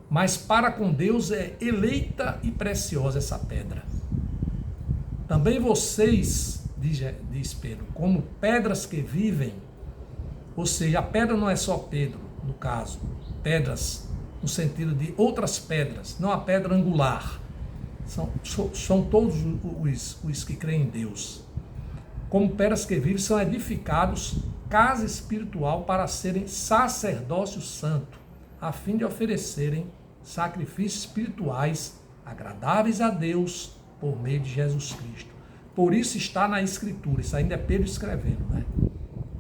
Mas para com Deus é eleita e preciosa essa pedra. Também vocês, diz Pedro, como pedras que vivem, ou seja, a pedra não é só Pedro, no caso, pedras no sentido de outras pedras, não a pedra angular. São todos os que creem em Deus. Como pedras que vivem, são edificados casa espiritual para serem sacerdócio santo, a fim de oferecerem sacrifícios espirituais agradáveis a Deus por meio de Jesus Cristo. Por isso está na Escritura, isso ainda é Pedro escrevendo, né?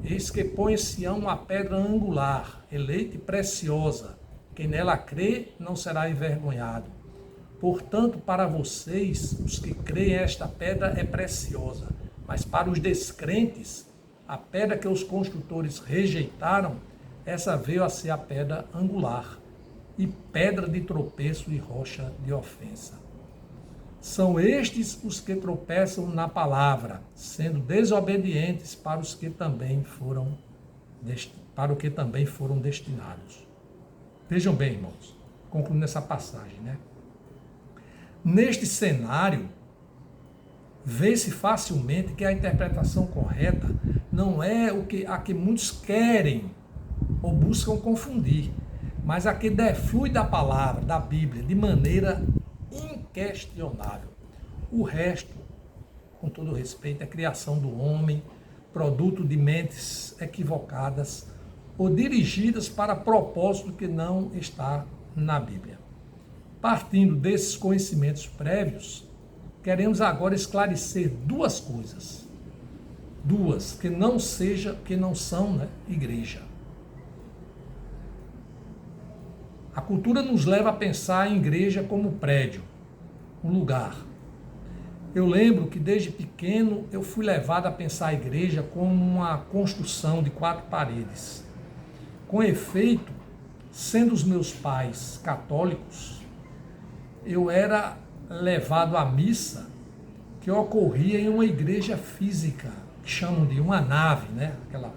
Eis que põe em Sião uma pedra angular, eleita e preciosa. Quem nela crê não será envergonhado. Portanto, para vocês, os que creem, esta pedra é preciosa. Mas para os descrentes, a pedra que os construtores rejeitaram, essa veio a ser a pedra angular, e pedra de tropeço e rocha de ofensa. São estes os que tropeçam na palavra, sendo desobedientes para o que também foram destinados. Vejam bem, irmãos, concluindo essa passagem, né? Neste cenário, vê-se facilmente que a interpretação correta não é a que muitos querem ou buscam confundir, mas a que deflui da palavra, da Bíblia, de maneira inquestionável. O resto, com todo respeito, é criação do homem, produto de mentes equivocadas ou dirigidas para propósito que não está na Bíblia. Partindo desses conhecimentos prévios, queremos agora esclarecer duas coisas. Duas, que não são, né, igreja. A cultura nos leva a pensar em igreja como prédio, um lugar. Eu lembro que desde pequeno eu fui levado a pensar a igreja como uma construção de 4 paredes. Com efeito, sendo os meus pais católicos, eu era levado à missa que ocorria em uma igreja física, que chamam de uma nave, né? Aquele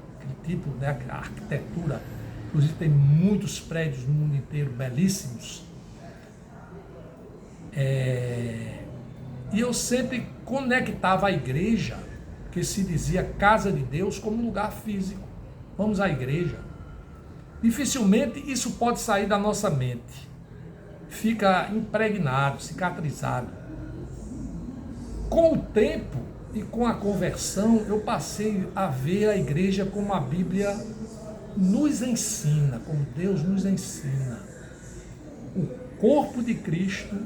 tipo, né? A arquitetura. Inclusive tem muitos prédios no mundo inteiro belíssimos. E eu sempre conectava a igreja, que se dizia casa de Deus, como lugar físico. Vamos à igreja. Dificilmente isso pode sair da nossa mente. Fica impregnado, cicatrizado. Com o tempo e com a conversão, eu passei a ver a igreja como a Bíblia nos ensina, como Deus nos ensina. O corpo de Cristo,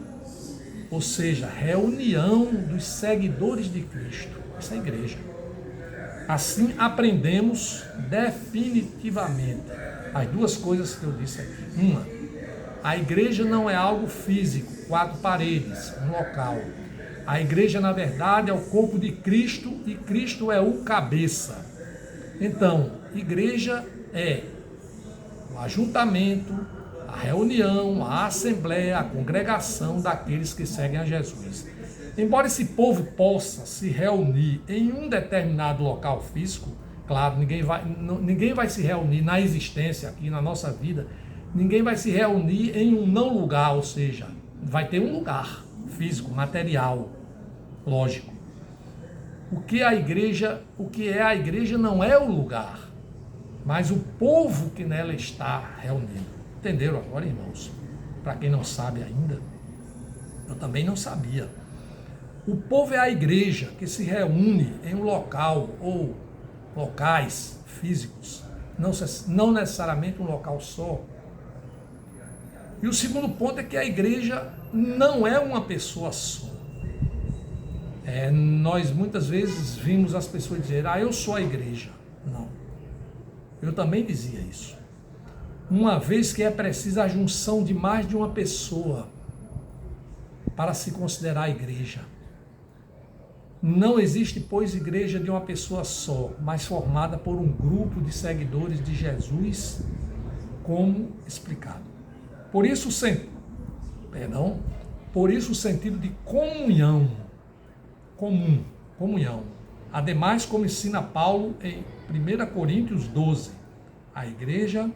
ou seja, reunião dos seguidores de Cristo, essa é a igreja. Assim aprendemos definitivamente as duas coisas que eu disse aqui. Uma, a igreja não é algo físico, 4 paredes, um local. A igreja, na verdade, é o corpo de Cristo e Cristo é o cabeça. Então, igreja é o ajuntamento, a reunião, a assembleia, a congregação daqueles que seguem a Jesus. Embora esse povo possa se reunir em um determinado local físico, claro, ninguém vai se reunir na existência aqui, na nossa vida, ninguém vai se reunir em um não lugar, ou seja, vai ter um lugar físico, material, lógico. O que é a igreja não é o lugar, mas o povo que nela está reunido. Entenderam agora, irmãos? Para quem não sabe ainda, eu também não sabia. O povo é a igreja que se reúne em um local ou locais físicos, não necessariamente um local só. E o segundo ponto é que a igreja não é uma pessoa só. Nós muitas vezes vimos as pessoas dizer, eu sou a igreja. Não. Eu também dizia isso. Uma vez que é precisa a junção de mais de uma pessoa para se considerar igreja. Não existe, pois, igreja de uma pessoa só, mas formada por um grupo de seguidores de Jesus, como explicado. Por isso, Por isso o sentido de comunhão, comunhão. Ademais, como ensina Paulo em 1 Coríntios 12, a igreja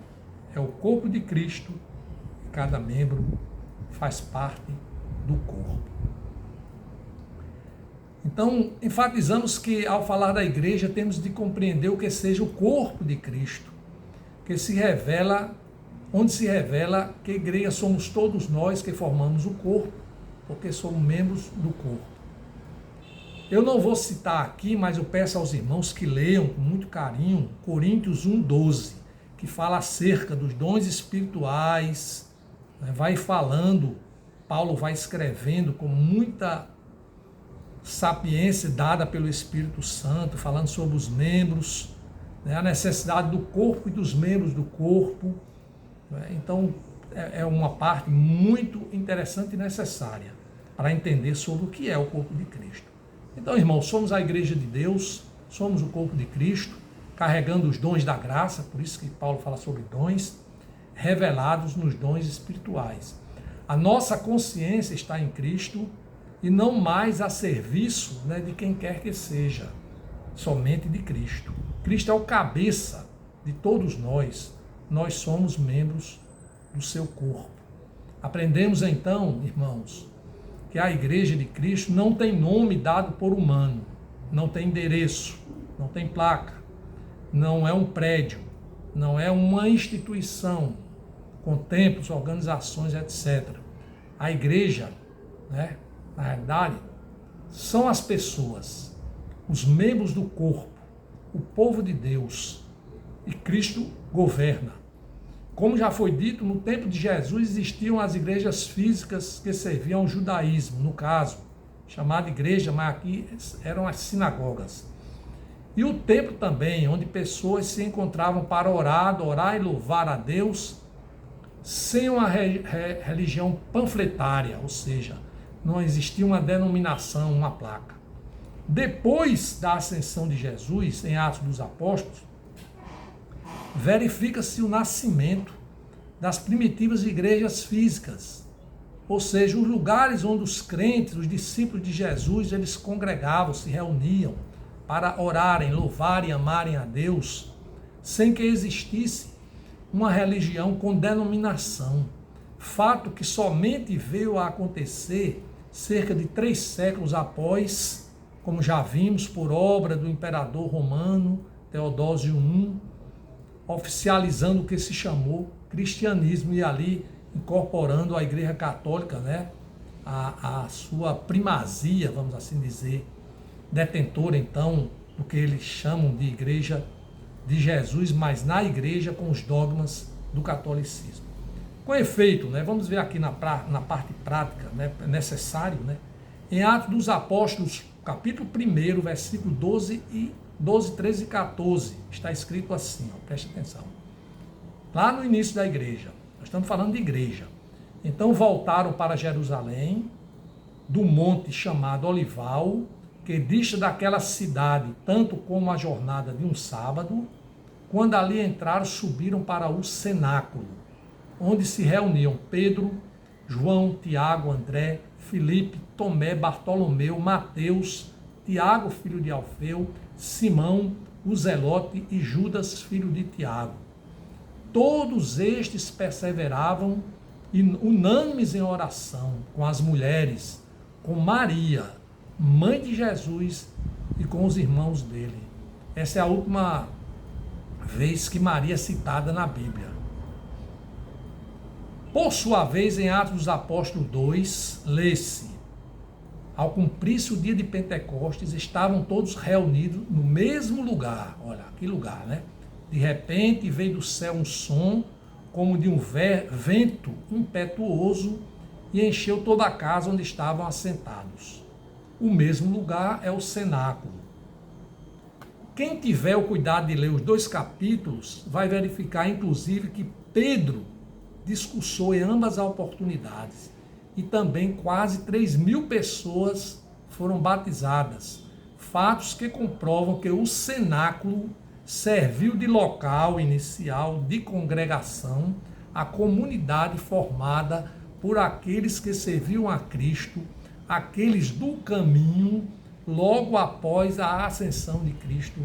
é o corpo de Cristo e cada membro faz parte do corpo. Então, enfatizamos que ao falar da igreja temos de compreender o que seja o corpo de Cristo, que se revela, onde se revela que a igreja somos todos nós que formamos o corpo, porque somos membros do corpo. Eu não vou citar aqui, mas eu peço aos irmãos que leiam com muito carinho Coríntios 1:12, que fala acerca dos dons espirituais, né? Vai falando, Paulo vai escrevendo com muita sapiência dada pelo Espírito Santo, falando sobre os membros, né? A necessidade do corpo e dos membros do corpo, né? Então, é uma parte muito interessante e necessária para entender sobre o que é o corpo de Cristo. Então, irmãos, somos a igreja de Deus, somos o corpo de Cristo, carregando os dons da graça, por isso que Paulo fala sobre dons, revelados nos dons espirituais. A nossa consciência está em Cristo e não mais a serviço, né, de quem quer que seja, somente de Cristo. Cristo é o cabeça de todos nós, nós somos membros do seu corpo. Aprendemos então, irmãos, que a igreja de Cristo não tem nome dado por humano, não tem endereço, não tem placa, não é um prédio, não é uma instituição com templos, organizações, etc. A igreja, né, na realidade, são as pessoas, os membros do corpo, o povo de Deus, e Cristo governa. Como já foi dito, no tempo de Jesus existiam as igrejas físicas que serviam ao judaísmo, no caso, chamada igreja, mas aqui eram as sinagogas. E o templo também, onde pessoas se encontravam para orar, adorar e louvar a Deus, sem uma religião panfletária, ou seja, não existia uma denominação, uma placa. Depois da ascensão de Jesus, em Atos dos Apóstolos, verifica-se o nascimento das primitivas igrejas físicas, ou seja, os lugares onde os crentes, os discípulos de Jesus, eles congregavam, se reuniam para orarem, louvarem e amarem a Deus, sem que existisse uma religião com denominação. Fato que somente veio a acontecer cerca de 3 séculos após, como já vimos, por obra do imperador romano Teodósio I, oficializando o que se chamou cristianismo e ali incorporando a Igreja Católica, né, a sua primazia, vamos assim dizer, detentora então do que eles chamam de Igreja de Jesus, mas na igreja com os dogmas do catolicismo. Com efeito, né, vamos ver aqui na parte prática, né, necessário, né, em Atos dos Apóstolos, capítulo 1, versículo 12, 13 e 14, está escrito assim, ó, preste atenção. Lá no início da igreja, nós estamos falando de igreja. Então voltaram para Jerusalém, do monte chamado Olival, que dista daquela cidade, tanto como a jornada de um sábado. Quando ali entraram, subiram para o cenáculo, onde se reuniam Pedro, João, Tiago, André, Filipe, Tomé, Bartolomeu, Mateus, Tiago, filho de Alfeu, Simão, o Zelote e Judas, filho de Tiago. Todos estes perseveravam unânimes em oração com as mulheres, com Maria, mãe de Jesus, e com os irmãos dele. Essa é a última vez que Maria é citada na Bíblia. Por sua vez, em Atos dos Apóstolos 2, lê-se: ao cumprir-se o dia de Pentecostes, estavam todos reunidos no mesmo lugar. Olha, que lugar, né? De repente veio do céu um som, como de um vento impetuoso, e encheu toda a casa onde estavam assentados. O mesmo lugar é o cenáculo. Quem tiver o cuidado de ler os 2 capítulos, vai verificar, inclusive, que Pedro discursou em ambas as oportunidades. E também quase 3.000 pessoas foram batizadas. Fatos que comprovam que o cenáculo serviu de local inicial de congregação à comunidade formada por aqueles que serviam a Cristo, aqueles do caminho, logo após a ascensão de Cristo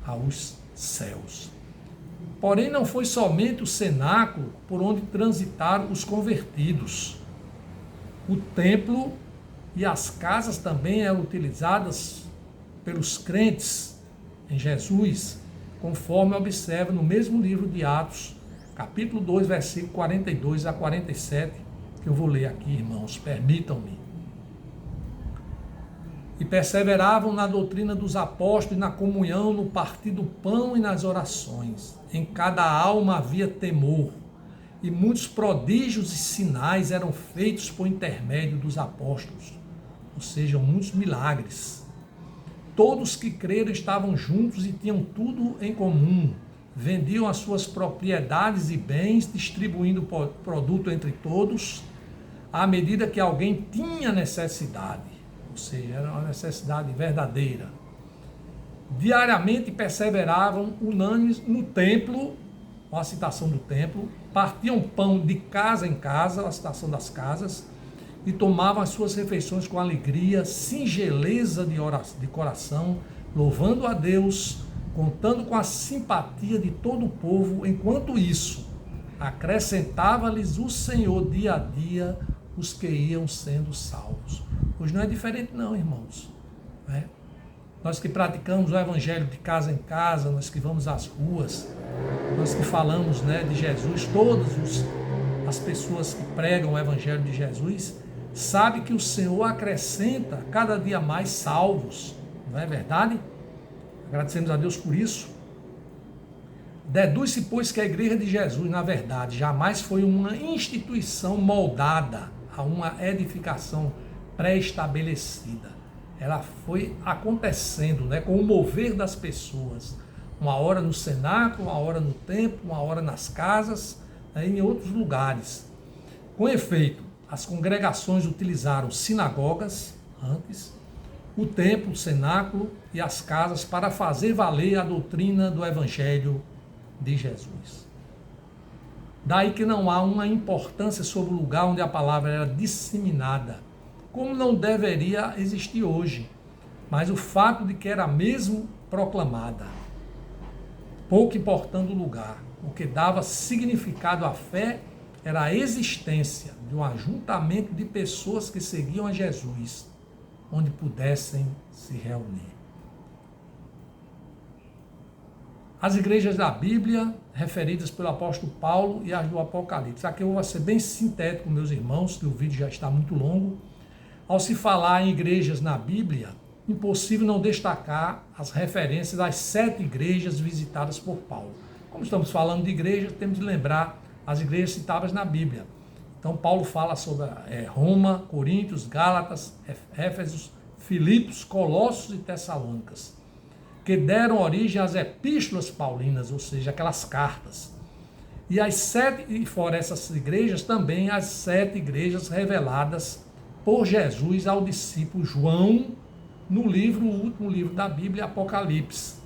aos céus. Porém, não foi somente o cenáculo por onde transitaram os convertidos. O templo e as casas também eram utilizadas pelos crentes em Jesus, conforme observa no mesmo livro de Atos, capítulo 2, versículo 42 a 47, que eu vou ler aqui, irmãos, permitam-me. E perseveravam na doutrina dos apóstolos, na comunhão, no partir do pão e nas orações. Em cada alma havia temor, e muitos prodígios e sinais eram feitos por intermédio dos apóstolos, ou seja, muitos milagres. Todos que creram estavam juntos e tinham tudo em comum. Vendiam as suas propriedades e bens, distribuindo o produto entre todos, à medida que alguém tinha necessidade. Ou seja, era uma necessidade verdadeira. Diariamente perseveravam unânimes no templo, a citação do templo, partiam pão de casa em casa, a citação das casas, e tomavam as suas refeições com alegria, singeleza de coração, louvando a Deus, contando com a simpatia de todo o povo. Enquanto isso, acrescentava-lhes o Senhor dia a dia os que iam sendo salvos. Hoje não é diferente não, irmãos. Nós que praticamos o evangelho de casa em casa, nós que vamos às ruas, nós que falamos, de Jesus, todas as pessoas que pregam o evangelho de Jesus, sabe que o Senhor acrescenta cada dia mais salvos, não é verdade? Agradecemos a Deus por isso. Deduz-se, pois, que a igreja de Jesus, na verdade, jamais foi uma instituição moldada a uma edificação pré-estabelecida. Ela foi acontecendo, com o mover das pessoas. Uma hora no cenáculo, uma hora no templo, uma hora nas casas, em outros lugares. Com efeito, as congregações utilizaram sinagogas antes, o templo, o cenáculo e as casas para fazer valer a doutrina do Evangelho de Jesus. Daí que não há uma importância sobre o lugar onde a palavra era disseminada, como não deveria existir hoje, mas o fato de que era mesmo proclamada. Pouco importando o lugar, o que dava significado à fé era a existência de um ajuntamento de pessoas que seguiam a Jesus, onde pudessem se reunir. As igrejas da Bíblia, referidas pelo apóstolo Paulo, e as do Apocalipse. Aqui eu vou ser bem sintético, meus irmãos, que o vídeo já está muito longo. Ao se falar em igrejas na Bíblia, impossível não destacar as referências às 7 igrejas visitadas por Paulo. Como estamos falando de igrejas, temos de lembrar as igrejas citadas na Bíblia. Então, Paulo fala sobre Roma, Coríntios, Gálatas, Éfesos, Filipos, Colossos e Tessalônicas, que deram origem às epístolas paulinas, ou seja, aquelas cartas. E as 7, e fora essas igrejas, também as 7 igrejas reveladas por Jesus ao discípulo João, no último livro da Bíblia, Apocalipse,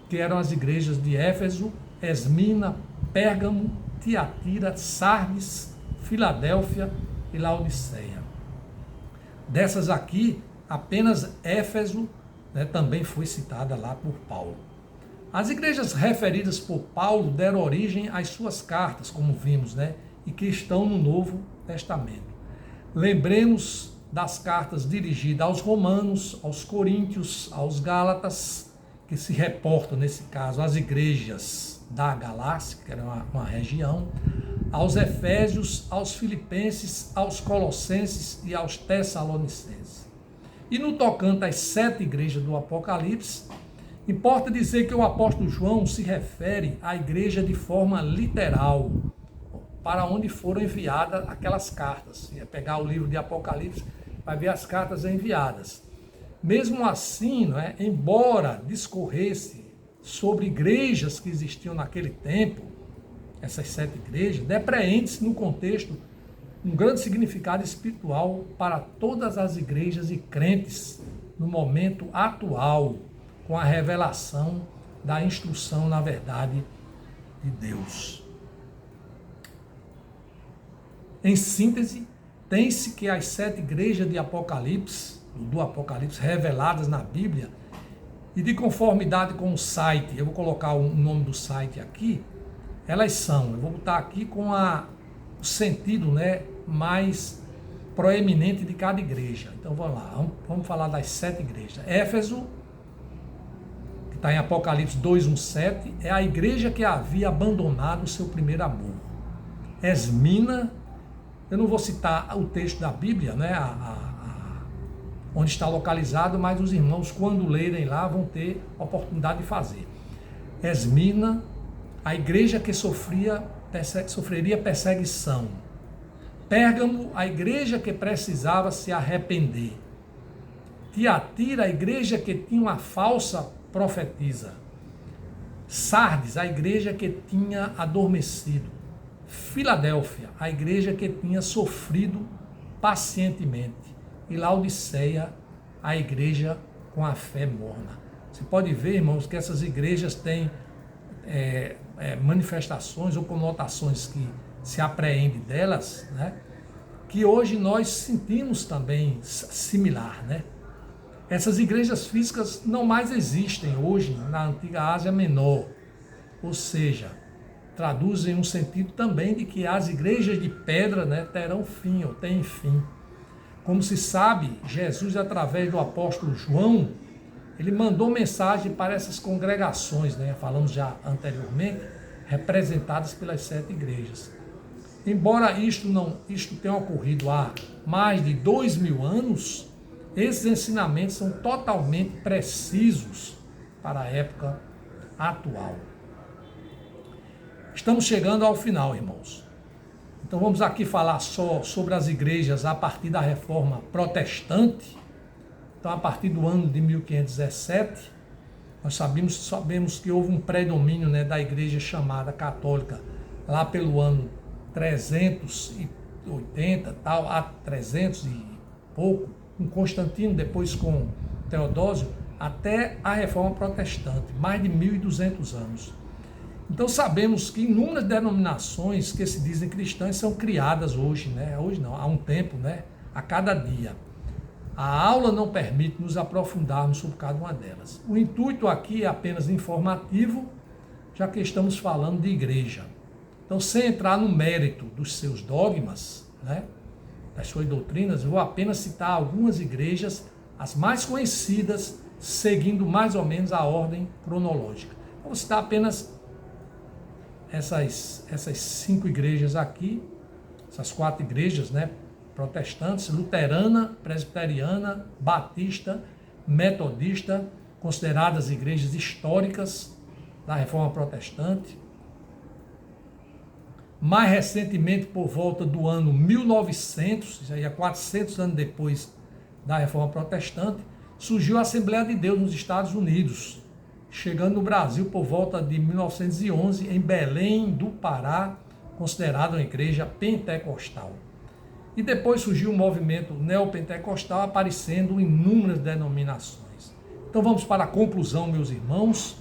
que eram as igrejas de Éfeso, Esmina, Pérgamo, Tiatira, Sardes, Filadélfia e Laodiceia. Dessas aqui, apenas Éfeso também foi citada lá por Paulo. As igrejas referidas por Paulo deram origem às suas cartas, como vimos, e que estão no Novo Testamento. Lembremos das cartas dirigidas aos romanos, aos coríntios, aos gálatas, que se reportam, nesse caso, às igrejas da Galácia, que era uma região, aos efésios, aos filipenses, aos colossenses e aos tessalonicenses. E no tocante às 7 igrejas do Apocalipse, importa dizer que o apóstolo João se refere à igreja de forma literal, para onde foram enviadas aquelas cartas. Se ia pegar o livro de Apocalipse, vai ver as cartas enviadas. Mesmo assim, embora discorresse sobre igrejas que existiam naquele tempo, essas 7 igrejas, depreende-se no contexto um grande significado espiritual para todas as igrejas e crentes no momento atual, com a revelação da instrução na verdade de Deus. Em síntese, Tem-se que as 7 igrejas de Apocalipse, do Apocalipse reveladas na Bíblia, e de conformidade com o site, eu vou colocar o nome do site aqui, elas são, eu vou botar aqui com o sentido, né, mais proeminente de cada igreja. Então vamos lá, vamos falar das 7 igrejas. Éfeso, que está em Apocalipse 2:1-7, é a igreja que havia abandonado o seu primeiro amor. Esmina, eu não vou citar o texto da Bíblia, né, onde está localizado, mas os irmãos, quando lerem lá, vão ter oportunidade de fazer. Esmina, a igreja que sofreria perseguição. Pérgamo, a igreja que precisava se arrepender. Tiatira, a igreja que tinha uma falsa profetisa. Sardes, a igreja que tinha adormecido. Filadélfia, a igreja que tinha sofrido pacientemente. E Laodiceia, a igreja com a fé morna. Você pode ver, irmãos, que essas igrejas têm manifestações ou conotações que se apreende delas, né, que hoje nós sentimos também similar, né? Essas igrejas físicas não mais existem hoje na antiga Ásia Menor, ou seja, traduzem um sentido também de que as igrejas de pedra, né, terão fim ou têm fim. Como se sabe, Jesus, através do apóstolo João, ele mandou mensagem para essas congregações, né, falamos já anteriormente, representadas pelas 7 igrejas. Embora isto tenha ocorrido há mais de 2000 anos, esses ensinamentos são totalmente precisos para a época atual. Estamos chegando ao final, irmãos. Então vamos aqui falar só sobre as igrejas a partir da Reforma Protestante. Então, a partir do ano de 1517, nós sabemos que houve um predomínio, né, da igreja chamada católica lá pelo ano 380, tal, a 300 e pouco, com Constantino, depois com Teodósio, até a Reforma Protestante, mais de 1200 anos. Então sabemos que inúmeras denominações que se dizem cristãs são criadas hoje, né? Hoje não, há um tempo, né? A cada dia. A aula não permite nos aprofundarmos sobre cada uma delas. O intuito aqui é apenas informativo, já que estamos falando de igreja. Então, sem entrar no mérito dos seus dogmas, né, das suas doutrinas, eu vou apenas citar algumas igrejas, as mais conhecidas, seguindo mais ou menos a ordem cronológica. Vou citar apenas essas 5 igrejas aqui, essas 4 igrejas, né, protestantes: luterana, presbiteriana, batista, metodista, consideradas igrejas históricas da Reforma Protestante. Mais recentemente, por volta do ano 1900, já 400 anos depois da Reforma Protestante, surgiu a Assembleia de Deus nos Estados Unidos, chegando no Brasil por volta de 1911, em Belém do Pará, considerada uma igreja pentecostal. E depois surgiu o movimento neopentecostal, aparecendo em inúmeras denominações. Então vamos para a conclusão, meus irmãos.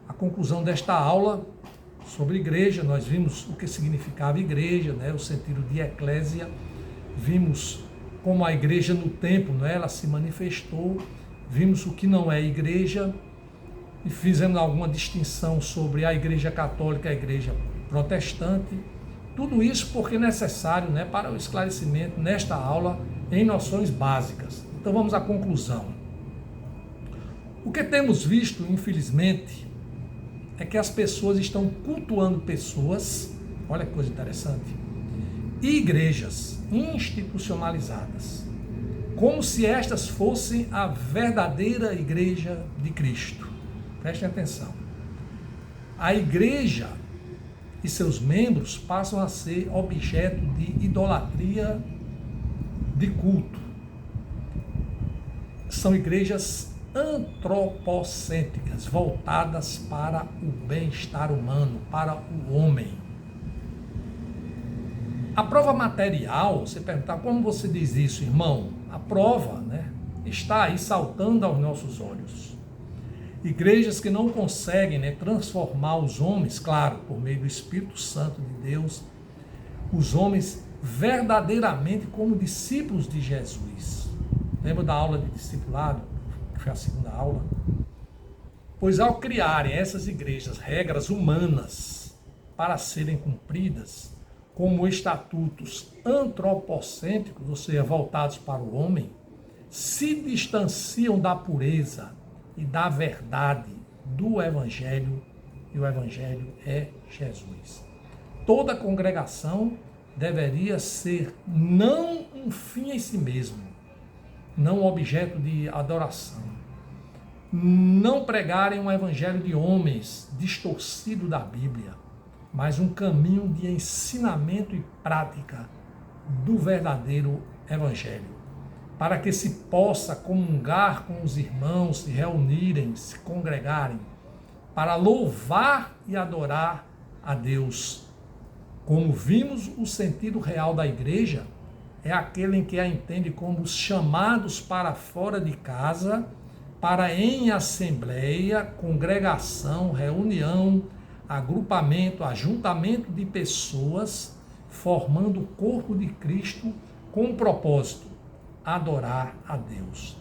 A conclusão desta aula sobre igreja. Nós vimos o que significava igreja, né, o sentido de eclésia. Vimos como a igreja no tempo, né, ela se manifestou. Vimos o que não é igreja. E fizemos alguma distinção sobre a igreja católica e a igreja protestante. Tudo isso porque é necessário, né, para o esclarecimento nesta aula em noções básicas. Então vamos à conclusão. O que temos visto, infelizmente, é que as pessoas estão cultuando pessoas, olha que coisa interessante, e igrejas institucionalizadas, como se estas fossem a verdadeira igreja de Cristo. Prestem atenção. A igreja e seus membros passam a ser objeto de idolatria, de culto. São igrejas antropocêntricas, voltadas para o bem-estar humano, para o homem. A prova material, você perguntar como você diz isso, irmão? A prova, né, está aí saltando aos nossos olhos. Igrejas que não conseguem, né, transformar os homens, claro, por meio do Espírito Santo de Deus, os homens verdadeiramente como discípulos de Jesus. Lembra da aula de discipulado, que foi a segunda aula? Pois ao criarem essas igrejas regras humanas para serem cumpridas, como estatutos antropocêntricos, ou seja, voltados para o homem, se distanciam da pureza e da verdade do Evangelho, e o Evangelho é Jesus. Toda congregação deveria ser não um fim em si mesmo, não um objeto de adoração. Não pregarem um evangelho de homens distorcido da Bíblia, mas um caminho de ensinamento e prática do verdadeiro evangelho, para que se possa comungar com os irmãos, se reunirem, se congregarem, para louvar e adorar a Deus. Como vimos, o sentido real da igreja é aquele em que a entende como os chamados para fora de casa, para em assembleia, congregação, reunião, agrupamento, ajuntamento de pessoas, formando o corpo de Cristo com o propósito, adorar a Deus.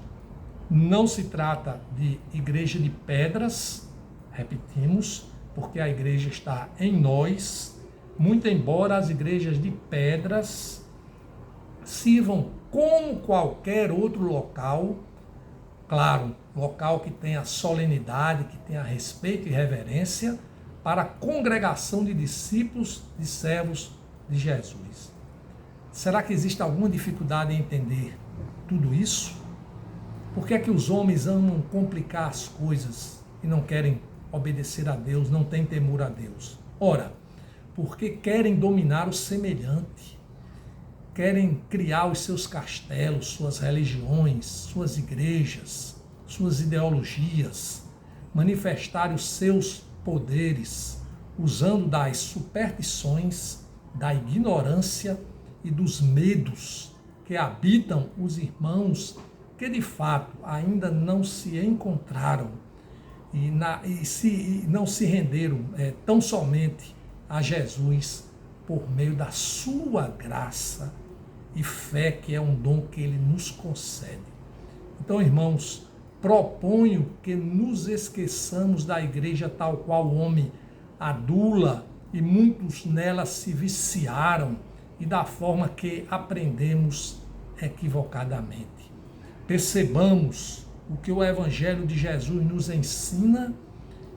Não se trata de igreja de pedras, repetimos, porque a igreja está em nós, muito embora as igrejas de pedras sirvam como qualquer outro local, claro, local que tenha solenidade, que tenha respeito e reverência, para a congregação de discípulos, de servos de Jesus. Será que existe alguma dificuldade em entender tudo isso? Por que é que os homens amam complicar as coisas e não querem obedecer a Deus, não têm temor a Deus? Ora, porque querem dominar o semelhante, querem criar os seus castelos, suas religiões, suas igrejas, suas ideologias, manifestar os seus poderes, usando das superstições, da ignorância e dos medos que habitam os irmãos que de fato ainda não se encontraram e não se renderam tão somente a Jesus por meio da sua graça e fé, que é um dom que ele nos concede. Então, irmãos, proponho que nos esqueçamos da igreja tal qual o homem adula e muitos nela se viciaram e da forma que aprendemos equivocadamente. Percebamos o que o Evangelho de Jesus nos ensina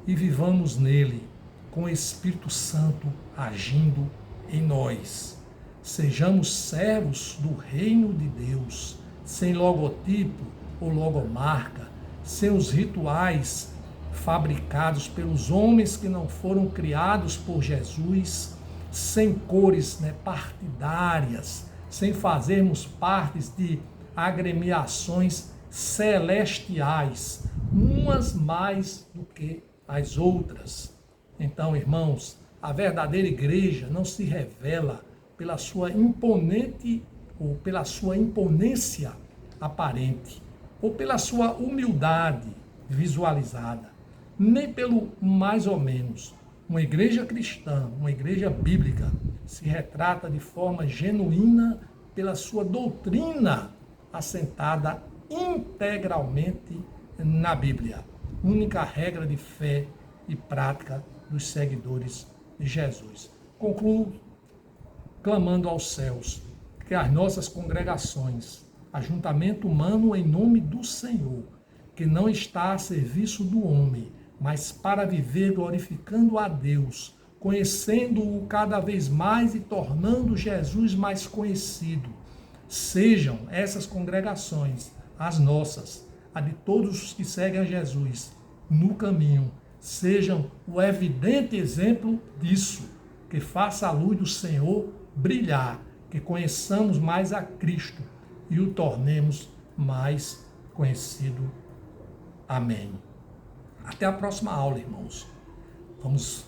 e vivamos nele, com o Espírito Santo agindo em nós. Sejamos servos do reino de Deus, sem logotipo ou logomarca, sem os rituais fabricados pelos homens que não foram criados por Jesus, sem cores partidárias, sem fazermos partes de agremiações celestiais, umas mais do que as outras. Então, irmãos, a verdadeira igreja não se revela pela sua imponente ou pela sua imponência aparente, ou pela sua humildade visualizada, nem pelo mais ou menos. Uma igreja cristã, uma igreja bíblica, se retrata de forma genuína pela sua doutrina assentada integralmente na Bíblia, única regra de fé e prática dos seguidores de Jesus. Concluo clamando aos céus que as nossas congregações, ajuntamento humano em nome do Senhor, que não está a serviço do homem, mas para viver glorificando a Deus, conhecendo-o cada vez mais e tornando Jesus mais conhecido. Sejam essas congregações, as nossas, a de todos os que seguem a Jesus no caminho, sejam o evidente exemplo disso, que faça a luz do Senhor brilhar, que conheçamos mais a Cristo e o tornemos mais conhecido. Amém. Até a próxima aula, irmãos. Vamos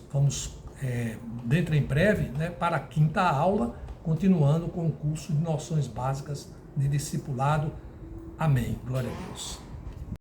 dentro em breve, para a quinta aula, continuando com o curso de noções básicas de discipulado. Amém. Glória a Deus.